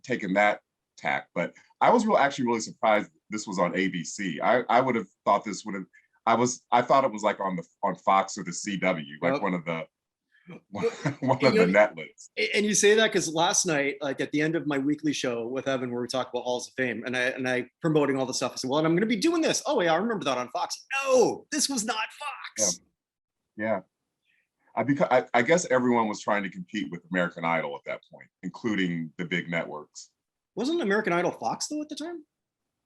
taken that tack. But I was actually really surprised this was on ABC. I would have thought this would have. I thought it was like on Fox or the CW, like Yep. one of the Well, one and of the netlets. and you say that because last night, like at the end of my weekly show with Evan, where we talk about Halls of Fame, and I promoting all the stuff. I said, "Well, and I'm going to be doing this." Oh yeah, I remember that on Fox. No, this was not Yeah, Fox. yeah. I guess everyone was trying to compete with American Idol at that point, including the big networks. Wasn't American Idol Fox though at the time?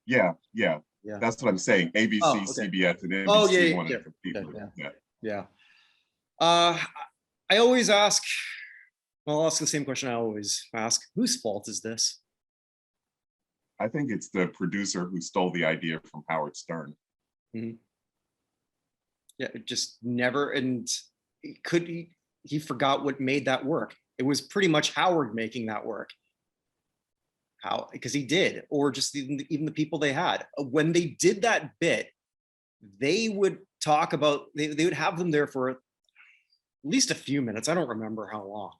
Yeah. Yeah. That's what I'm saying. ABC, Oh, okay. CBS, and Oh yeah, NBC yeah, wanted yeah. to compete Okay, with yeah, that. yeah. Uh, I always ask. Well, I'll ask the same question I always ask: whose fault is this? I think it's the producer who stole the idea from Howard Stern. Mhm. Yeah, it just never, and he forgot what made that work. It was pretty much Howard making that work. How? Because he did, or just even the people they had. When they did that bit, they would talk about, they would have them there for at least a few minutes. I don't remember how long.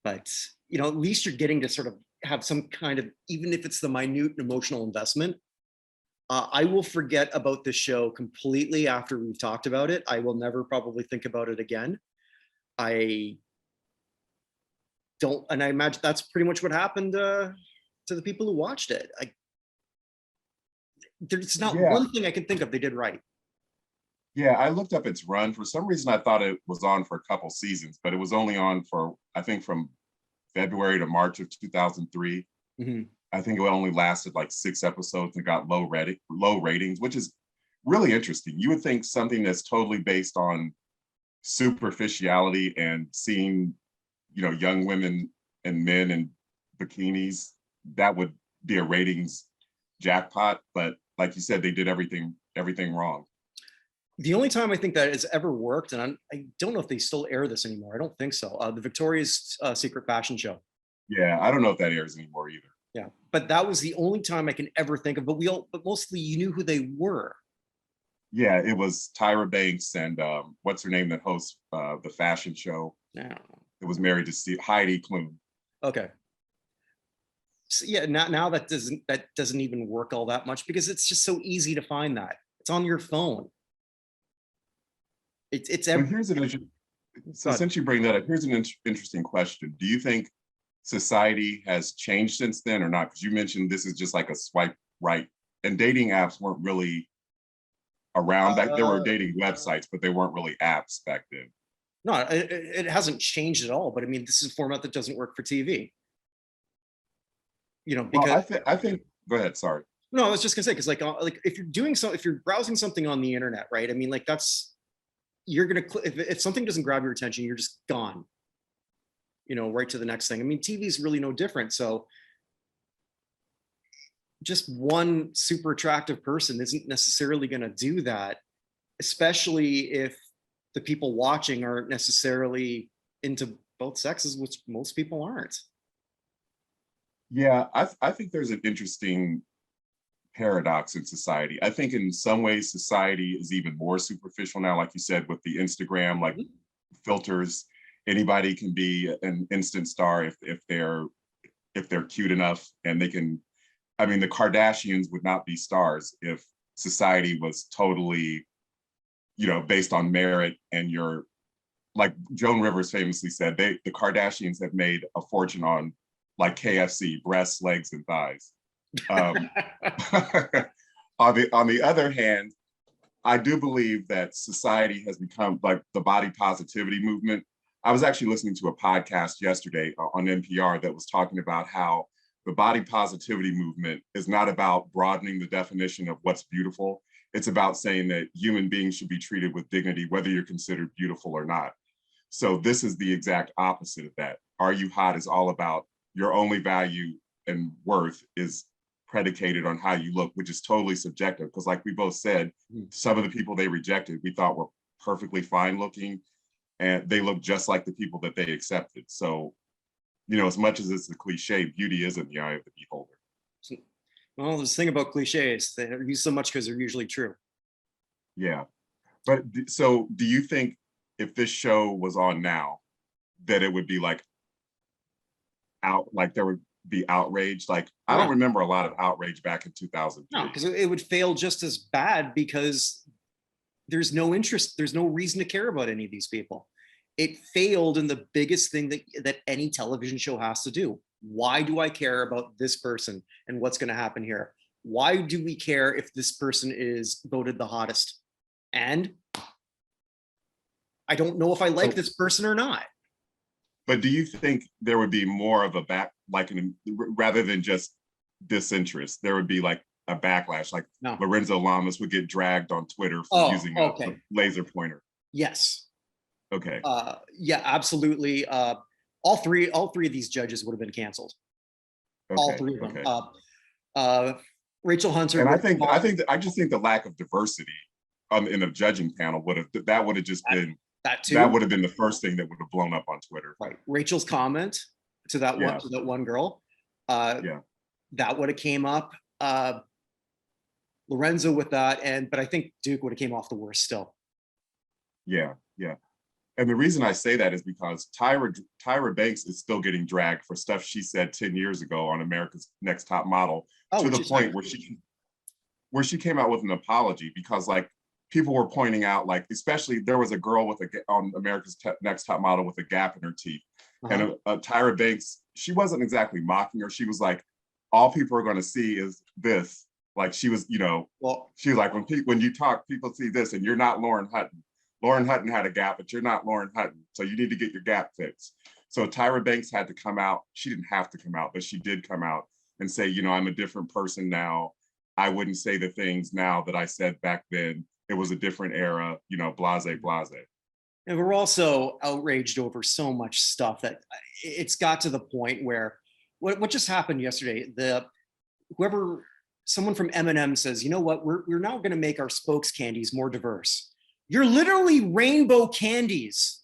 But at least you're getting to sort of have some kind of, even if it's the minute emotional investment. I will forget about this show completely after we've talked about it. I will never probably think about it again. I don't, and I imagine that's pretty much what happened to the people who watched it. There's not Yeah, one thing I can think of they did right. yeah. I looked up its run. For some reason, I thought it was on for a couple seasons, but it was only on for, I think, from February to March of 2003. Mm-hmm. I think it only lasted like 6 episodes and got low ratings, which is really interesting. You would think something that's totally based on superficiality and seeing, young women and men in bikinis, that would be a ratings jackpot. But like you said, they did everything wrong. The only time I think that has ever worked, and I don't know if they still air this anymore. I don't think so. The Victoria's Secret Fashion Show. Yeah, I don't know if that airs anymore either. Yeah, but that was the only time I can ever think of. But mostly you knew who they were. Yeah, it was Tyra Banks and what's her name that hosts the fashion show. Yeah. It was married to Heidi Klum. Okay. So yeah, now that doesn't even work all that much because it's just so easy to find that. It's on your phone. It's But every. here's so since you bring that up, here's an interesting question. Do you think society has changed since then or not? Because you mentioned this is just like a swipe right, and dating apps weren't really around back. There were dating websites, but they weren't really apps back then. No, it hasn't changed at all. But I mean, this is a format that doesn't work for TV. Well, Because I think. Go ahead. Sorry. no, I was just gonna say because like if you're browsing something on the internet, right? I mean, like you're gonna if something doesn't grab your attention, you're just gone. Right to the next thing. I mean, TV is really no different. So just one super attractive person isn't necessarily going to do that, especially if the people watching aren't necessarily into both sexes, which most people aren't. Yeah, I think there's an interesting paradox in society. I think in some ways society is even more superficial now, like you said, with the Instagram, like filters. Anybody can be an instant star if they're cute enough, and they can. I mean, the Kardashians would not be stars if society was totally, based on merit and like Joan Rivers famously said, the Kardashians have made a fortune on like KFC, breasts, legs, and thighs. On the other hand, I do believe that society has become like the body positivity movement. I was actually listening to a podcast yesterday on NPR that was talking about how the body positivity movement is not about broadening the definition of what's beautiful. It's about saying that human beings should be treated with dignity, whether you're considered beautiful or not. So this is the exact opposite of that. Are You Hot is all about your only value and worth is predicated on how you look, which is totally subjective. Because like we both said, some of the people they rejected, we thought were perfectly fine looking, and they look just like the people that they accepted. So, you know, as much as it's a cliche, beauty is in the eye of the beholder. Well, this thing about cliches, they're used so much because they're usually true. Yeah. But so do you think if this show was on now, that it would be like there would be outrage? Like, I don't remember a lot of outrage back in 2003. No, because it would fail just as bad because there's no interest, there's no reason to care about any of these people. It failed in the biggest thing that any television show has to do. Why do I care about this person and what's going to happen here? Why do we care if this person is voted the hottest? And I don't know if I like this person or not. But do you think there would be more of a rather than just disinterest, there would be like a backlash, like Lorenzo Lamas would get dragged on Twitter for using a laser pointer? Yes. Okay. Yeah, absolutely. All three of these judges would have been canceled. Okay. All three of them. Rachel Hunter. And I just think the lack of diversity in the judging panel would have just been that would have been the first thing that would have blown up on Twitter. Right. Rachel's comment to that one girl. That would have came up. Lorenzo with that, but I think Duke would have came off the worst still. Yeah. And the reason I say that is because Tyra Banks is still getting dragged for stuff she said 10 years ago on America's Next Top Model, to the point where she came out with an apology, because like people were pointing out, like, especially there was a girl on America's Next Top Model with a gap in her teeth. And Tyra Banks, she wasn't exactly mocking her. She was like, all people are going to see is this. Like, she was, she was like, when you talk, people see this, and you're not Lauren Hutton. Lauren Hutton had a gap, but you're not Lauren Hutton. So you need to get your gap fixed. So Tyra Banks had to come out. She didn't have to come out, but she did come out and say, I'm a different person now. I wouldn't say the things now that I said back then. It was a different era, blase, blase. And we're also outraged over so much stuff that it's got to the point where what just happened yesterday, someone from M&M says, you know what, we're now going to make our spokes candies more diverse. You're literally rainbow candies.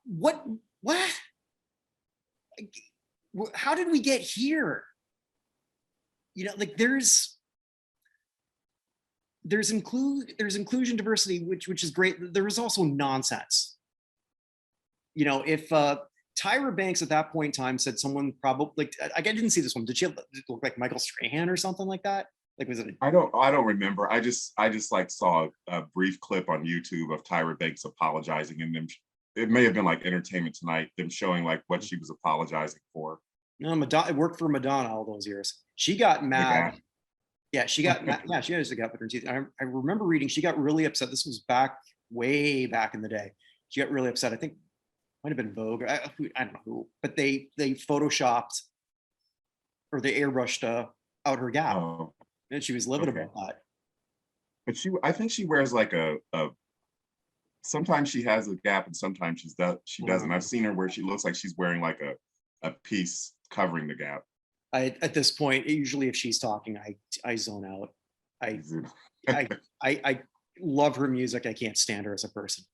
What? How did we get here? Like there's inclusion, diversity, which is great. There is also nonsense. If Tyra Banks at that point in time said someone probably, like, I didn't see this one. Did she look like Michael Strahan or something like that? Like, was it? I don't remember. I just like saw a brief clip on YouTube of Tyra Banks apologizing, and then it may have been like Entertainment Tonight, them showing like what she was apologizing for. No, Madonna. It worked for Madonna all those years. She got mad. Yeah, she got mad. Yeah, she has a gap with her teeth. I remember reading she got really upset. This was way back in the day. She got really upset. I think might have been Vogue. I don't know who, but they photoshopped or they airbrushed out her gap. Oh. And she was livid about that. But I think she wears like sometimes she has a gap and sometimes she doesn't. I've seen her where she looks like she's wearing like a piece covering the gap. At this point, usually if she's talking, I zone out. I love her music. I can't stand her as a person.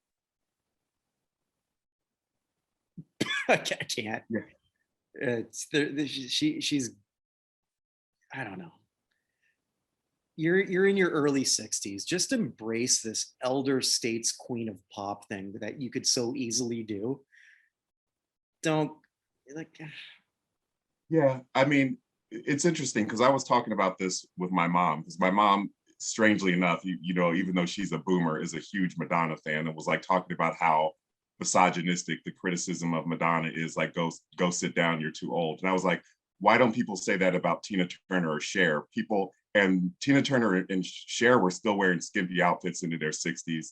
I can't. Yeah. She's I don't know. You're in your early 60s. Just embrace this elder states queen of pop thing that you could so easily do. Don't like. Yeah, I mean, it's interesting because I was talking about this with my mom, because my mom, strangely enough, even though she's a boomer, is a huge Madonna fan, and was like talking about how misogynistic the criticism of Madonna is, like, go sit down, you're too old. And I was like, why don't people say that about Tina Turner or Cher? And Tina Turner and Cher were still wearing skimpy outfits into their 60s.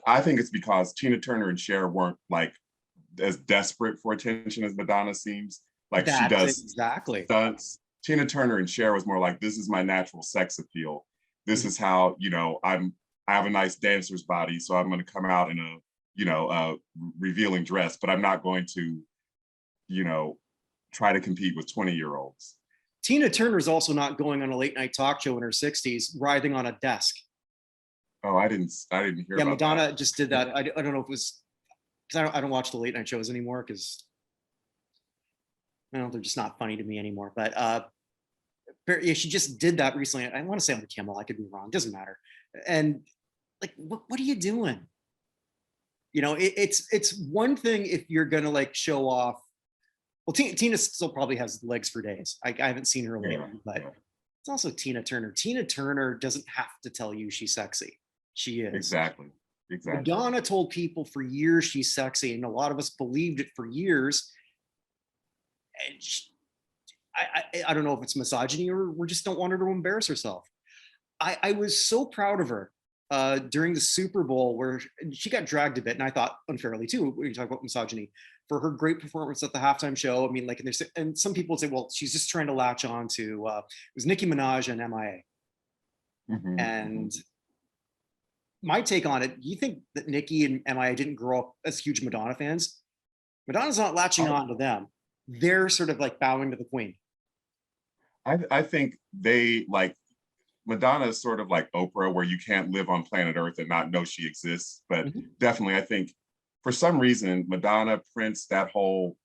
I think it's because Tina Turner and Cher weren't like as desperate for attention as Madonna seems. Like she That's it, does exactly. stunts. Tina Turner and Cher was more like, this is my natural sex appeal. This is how, I have a nice dancer's body, so I'm going to come out in a, revealing dress, but I'm not going to, try to compete with 20-year-olds. Tina Turner's also not going on a late night talk show in her 60s, writhing on a desk. Oh, I didn't hear Yeah, about Madonna that. just did that. I don't know if it was because I don't watch the late night shows anymore because they're just not funny to me anymore. But yeah, she just did that recently. I want to say on the Kimmel. I could be wrong. Doesn't matter. And like, what are you doing? It's one thing if you're gonna like show off. Well, Tina still probably has legs for days. I haven't seen her lately, but it's also Tina Turner. Tina Turner doesn't have to tell you she's sexy. She is. Exactly. Madonna told people for years she's sexy, and a lot of us believed it for years. And I don't know if it's misogyny or we just don't want her to embarrass herself. I was so proud of her during the Super Bowl where she got dragged a bit, and I thought unfairly too, when you talk about misogyny, for her great performance at the halftime show. I mean, like, and some people say, well, she's just trying to latch on to, it was Nicki Minaj and MIA. And my take on it, you think that Nicki and MIA didn't grow up as huge Madonna fans? Madonna's not latching on to them. They're sort of like bowing to the queen. I think they like Madonna is sort of like Oprah, where you can't live on planet Earth and not know she exists. But definitely, I think for some reason, Madonna, Prince, that whole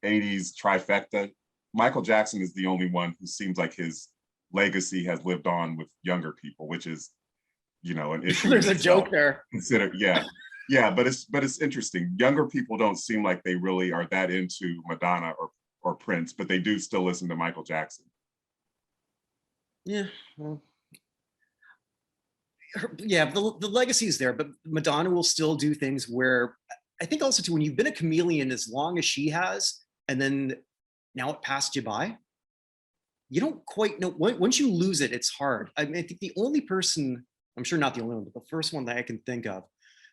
80s trifecta, Michael Jackson is the only one who seems like his legacy has lived on with younger people, which is, an issue. There's a joke there. Yeah, but it's interesting. Younger people don't seem like they really are that into Madonna or Prince, but they do still listen to Michael Jackson. Yeah, well, the legacy is there, but Madonna will still do things where I think also too, when you've been a chameleon as long as she has, and then now it passed you by, you don't quite know. Once you lose it, it's hard. I mean, I think the only person, I'm sure not the only one, but the first one that I can think of,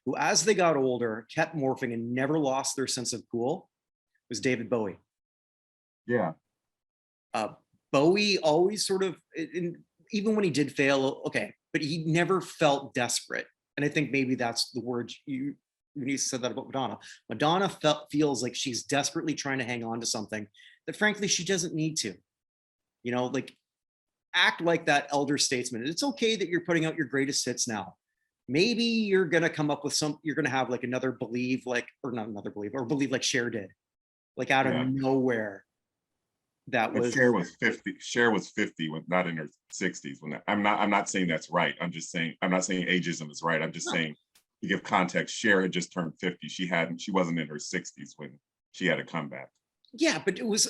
who as they got older kept morphing and never lost their sense of cool, was David Bowie. Yeah. Bowie always sort of, even when he did fail, okay, but he never felt desperate. And I think maybe that's the word when you said that about Madonna. Madonna feels like she's desperately trying to hang on to something that frankly she doesn't need to. Like, act like that elder statesman. It's okay that you're putting out your greatest hits now. Maybe you're gonna come up with you're gonna have like another Believe, like, or not another Believe, or Believe like Cher did, like out of nowhere. But Cher was 50. Cher was 50 when not in her 60s. I'm not saying that's right. I'm not saying ageism is right. I'm just saying, to give context, Cher had just turned 50. She wasn't in her 60s when she had a comeback. Yeah, but it was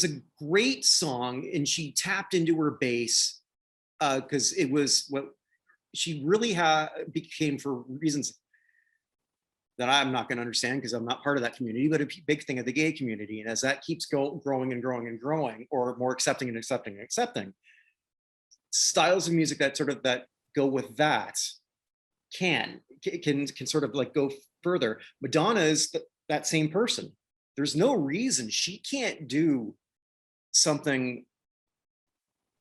a great song, and she tapped into her bass because it was what she really became, for reasons that I'm not going to understand because I'm not part of that community, but a big thing of the gay community. And as that keeps growing and growing and growing, or more accepting and accepting and accepting, styles of music that go with that can sort of like go further. Madonna is that same person. There's no reason she can't do something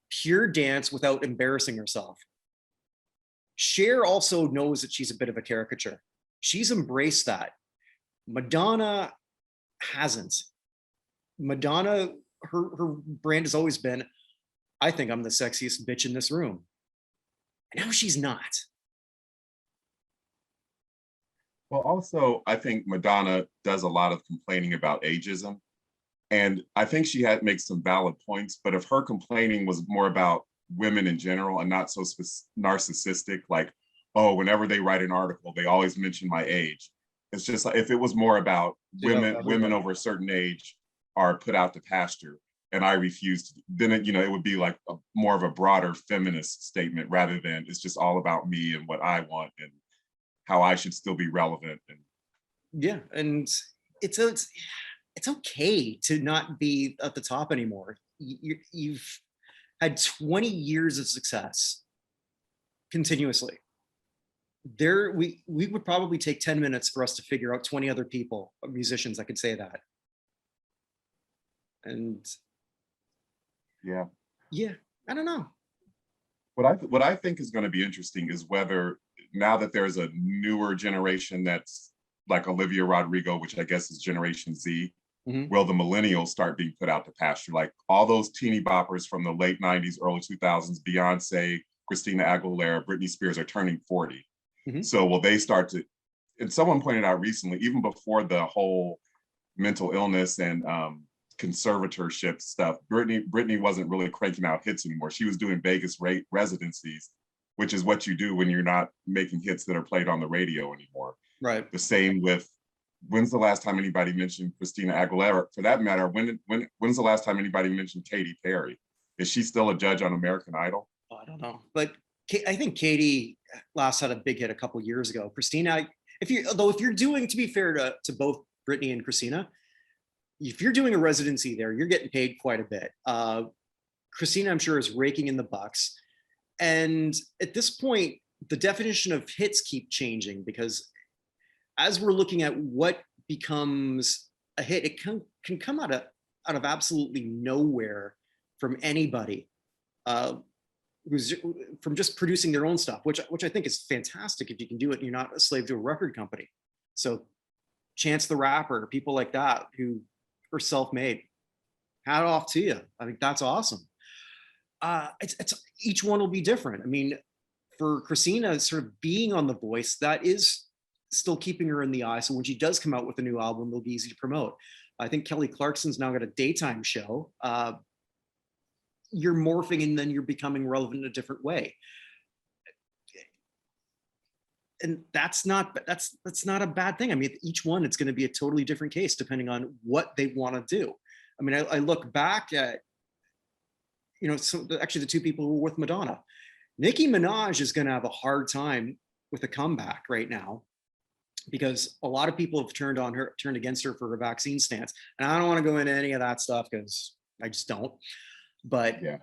pure dance without embarrassing herself. Cher also knows that she's a bit of a caricature. She's embraced that. Madonna hasn't. Madonna, her brand has always been, I think I'm the sexiest bitch in this room. And now she's not. Well, also, I think Madonna does a lot of complaining about ageism. And I think she makes some valid points, but if her complaining was more about women in general and not so narcissistic, like, oh, whenever they write an article, they always mention my age. It's just like, if it was more about women over a certain age are put out to pasture and I refuse to, then it would be like more of a broader feminist statement rather than it's just all about me and what I want and how I should still be relevant. And yeah, and it's okay to not be at the top anymore. You've had 20 years of success continuously. We would probably take 10 minutes for us to figure out 20 other people, musicians that could say that. And Yeah. yeah, I don't know. What I think is going to be interesting is whether now that there's a newer generation that's like Olivia Rodrigo, which I guess is Generation Z, Mhm. will the millennials start being put out to pasture? Like all those teeny boppers from the late 90s, early 2000s, Beyonce, Christina Aguilera, Britney Spears are turning 40. Mhm. So will they start to, and someone pointed out recently, even before the whole mental illness and conservatorship stuff, Britney wasn't really cranking out hits anymore. She was doing Vegas residencies, which is what you do when you're not making hits that are played on the radio anymore. Right. The same with, when's the last time anybody mentioned Christina Aguilera? For that matter, when's the last time anybody mentioned Katy Perry? Is she still a judge on American Idol? Oh, I don't know, but I think Katie last had a big hit a couple years ago. Christina, if you're doing, to be fair to both Brittany and Christina, if you're doing a residency there, you're getting paid quite a bit. Christina, I'm sure, is raking in the bucks. And at this point, the definition of hits keep changing because as we're looking at what becomes a hit, it can come out of absolutely nowhere from anybody who's from just producing their own stuff, which I think is fantastic if you can do it and you're not a slave to a record company. So Chance the Rapper, people like that who are self-made, hat off to you. I think that's awesome. It's each one will be different. I mean, for Christina, sort of being on The Voice, that is still keeping her in the eye. So when she does come out with a new album, it'll be easy to promote. I think Kelly Clarkson's now got a daytime show. You're morphing and then you're becoming relevant in a different way. And that's not a bad thing. I mean, each one, it's going to be a totally different case depending on what they want to do. I mean, I look back at, actually the two people who were with Madonna. Nicki Minaj is going to have a hard time with a comeback right now because a lot of people have turned against her for her vaccine stance. And I don't want to go into any of that stuff because I just don't. But yeah,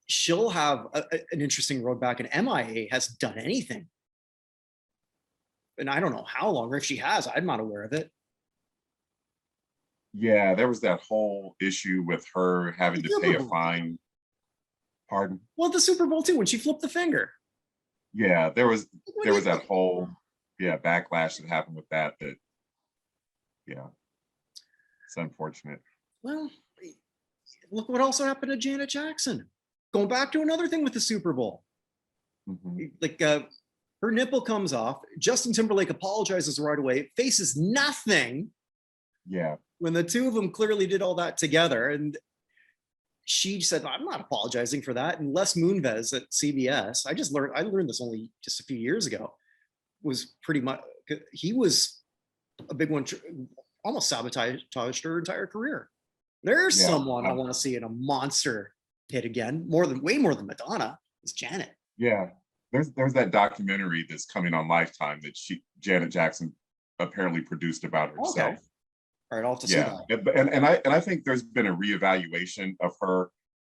she'll have an interesting road back, and MIA hasn't done anything. And I don't know how long, or if she has, I'm not aware of it. yeah, there was that whole issue with her having to pay a fine. Pardon? Well, the Super Bowl too, when she flipped the finger. Yeah, there was that whole backlash that happened with that. Yeah, it's unfortunate. Well, look what also happened to Janet Jackson. Going back to another thing with the Super Bowl. Mm-hmm. Like her nipple comes off. Justin Timberlake apologizes right away, faces nothing. Yeah. When the two of them clearly did all that together. And she said, I'm not apologizing for that. And Les Moonves at CBS, I learned this only just a few years ago, was pretty much, he was a big one, almost sabotaged her entire career. There's someone I want to see in a monster hit again, way more than Madonna, is Janet. Yeah. There's that documentary that's coming on Lifetime that Janet Jackson apparently produced about herself. Okay. All right, I'll have to see that. And I think there's been a reevaluation of her,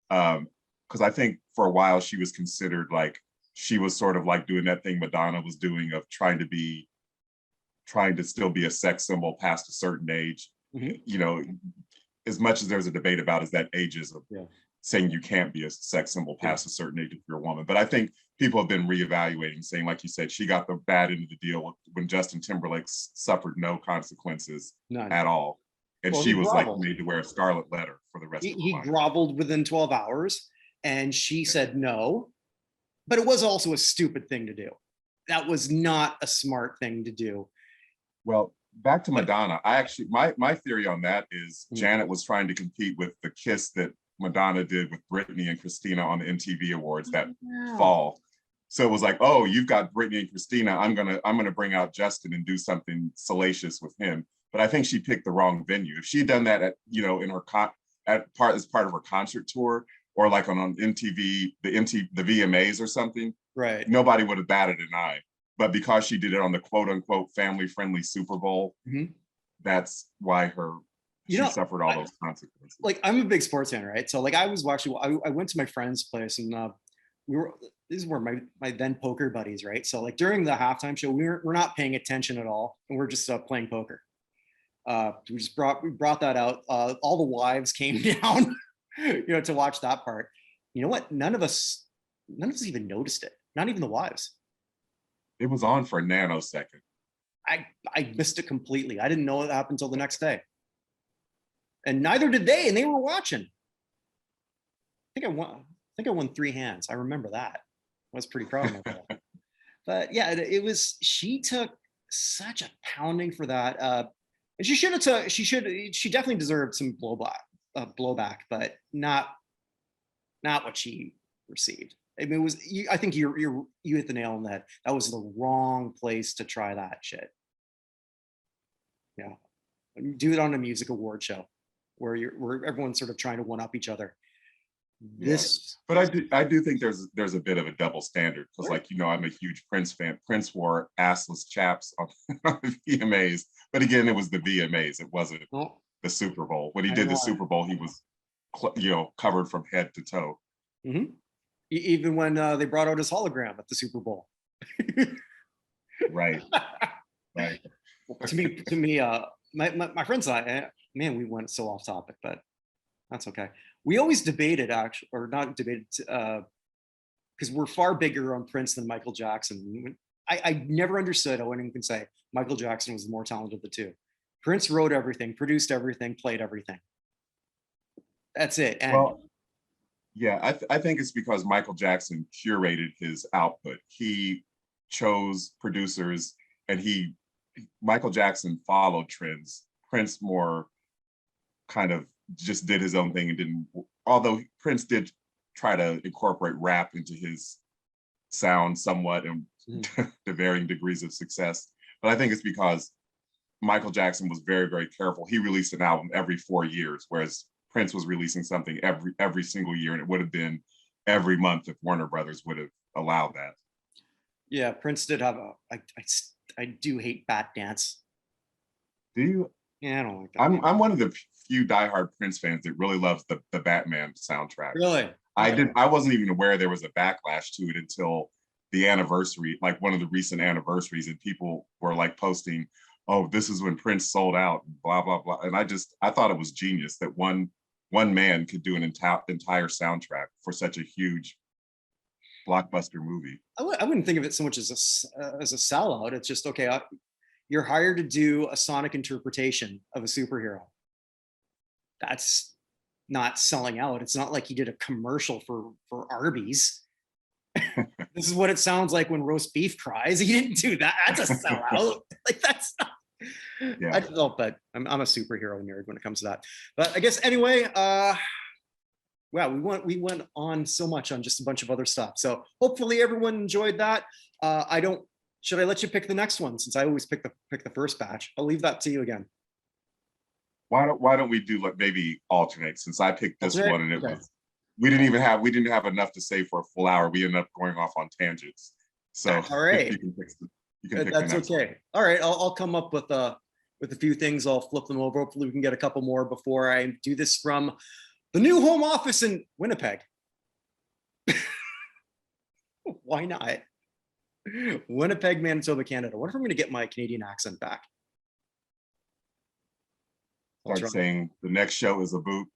because I think for a while she was considered like, she was sort of like doing that thing Madonna was doing of trying to still be a sex symbol past a certain age. Mm-hmm. As much as there's a debate about is that ageism, saying you can't be a sex symbol past a certain age if you're a woman. But I think people have been reevaluating, saying, like you said, she got the bad end of the deal when Justin Timberlake suffered no consequences at all. And she was like made to wear a scarlet letter for the rest of her life. He groveled within 12 hours and she said no, but it was also a stupid thing to do. That was not a smart thing to do. Well, back to Madonna. I actually, my theory on that is Janet was trying to compete with the kiss that Madonna did with Britney and Christina on the MTV Awards that fall. So it was like, oh, you've got Britney and Christina. I'm gonna bring out Justin and do something salacious with him. But I think she picked the wrong venue. If she'd done that in her as part of her concert tour, or like on MTV, the VMAs or something, right? Nobody would have batted an eye. But because she did it on the quote unquote family friendly Super Bowl, that's why she suffered all those consequences. Like, I'm a big sports fan, right? So like I went to my friend's place and these were my then poker buddies, right? So like during the halftime show, we're not paying attention at all. And we're just playing poker. We brought that out. All the wives came down, to watch that part. You know what? None of us even noticed it. Not even the wives. It was on for a nanosecond. I missed it completely. I didn't know it happened until the next day, and neither did they. And they were watching. I think I won 3 hands. I remember that. I was pretty proud of myself. But yeah, it was. She took such a pounding for that, and she should have. She definitely deserved some blowback, but not what she received. I mean, it was. I think you hit the nail on that. That was the wrong place to try that shit. Yeah, do it on a music award show where everyone's sort of trying to one up each other. This, but I do think there's a bit of a double standard because, like, I'm a huge Prince fan. Prince wore assless chaps on the VMAs, but again, it was the VMAs. It wasn't the Super Bowl. When he did the Super Bowl, he was, covered from head to toe. Mm-hmm. Even when they brought out his hologram at the Super Bowl. Right. Right. to me, my friends and I, man, we went so off topic, but that's okay. We always debated, actually, or not debated, because we're far bigger on Prince than Michael Jackson. I never understood how anyone can say Michael Jackson was the more talented of the two. Prince wrote everything, produced everything, played everything. That's it. And well, yeah, I think it's because Michael Jackson curated his output. He chose producers, and Michael Jackson followed trends. Prince more kind of just did his own thing and didn't, although Prince did try to incorporate rap into his sound somewhat, and to varying degrees of success. But I think it's because Michael Jackson was very, very careful. He released an album every 4 years, whereas Prince was releasing something every single year, and it would have been every month if Warner Brothers would have allowed that. Yeah, Prince did have I do hate Bat Dance. Do you? Yeah, I don't like that. I'm one of the few diehard Prince fans that really loves the Batman soundtrack. Really? I wasn't even aware there was a backlash to it until the anniversary, like one of the recent anniversaries, and people were like posting, "Oh, this is when Prince sold out," blah blah blah. And I thought it was genius that one man could do an entire soundtrack for such a huge blockbuster movie. I wouldn't think of it so much as a sellout. It's just, okay, you're hired to do a sonic interpretation of a superhero. That's not selling out. It's not like he did a commercial for Arby's. This is what it sounds like when roast beef cries. He didn't do that. That's a sellout. Like, that's not. Yeah. I don't know, but I'm a superhero nerd when it comes to that. But I guess anyway, wow, we went on so much on just a bunch of other stuff. So hopefully everyone enjoyed that. Should I let you pick the next one, since I always pick the first batch? I'll leave that to you again. Why don't we do, like, maybe alternate, since I picked this one and it okay. was, we didn't have enough to say for a full hour. We ended up going off on tangents. So all right, you can pick that's okay. One. All right, I'll come up with a few things. I'll flip them over. Hopefully we can get a couple more before I do this from the new home office in Winnipeg. Why not? Winnipeg, Manitoba, Canada. What if I'm going to get my Canadian accent back? Start saying the next show is a boot.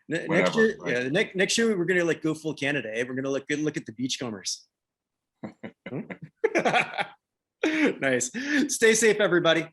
Next year, right? Yeah, next year we're gonna go full Canada. Eh? We're gonna look at the beachcombers. Nice. Stay safe, everybody.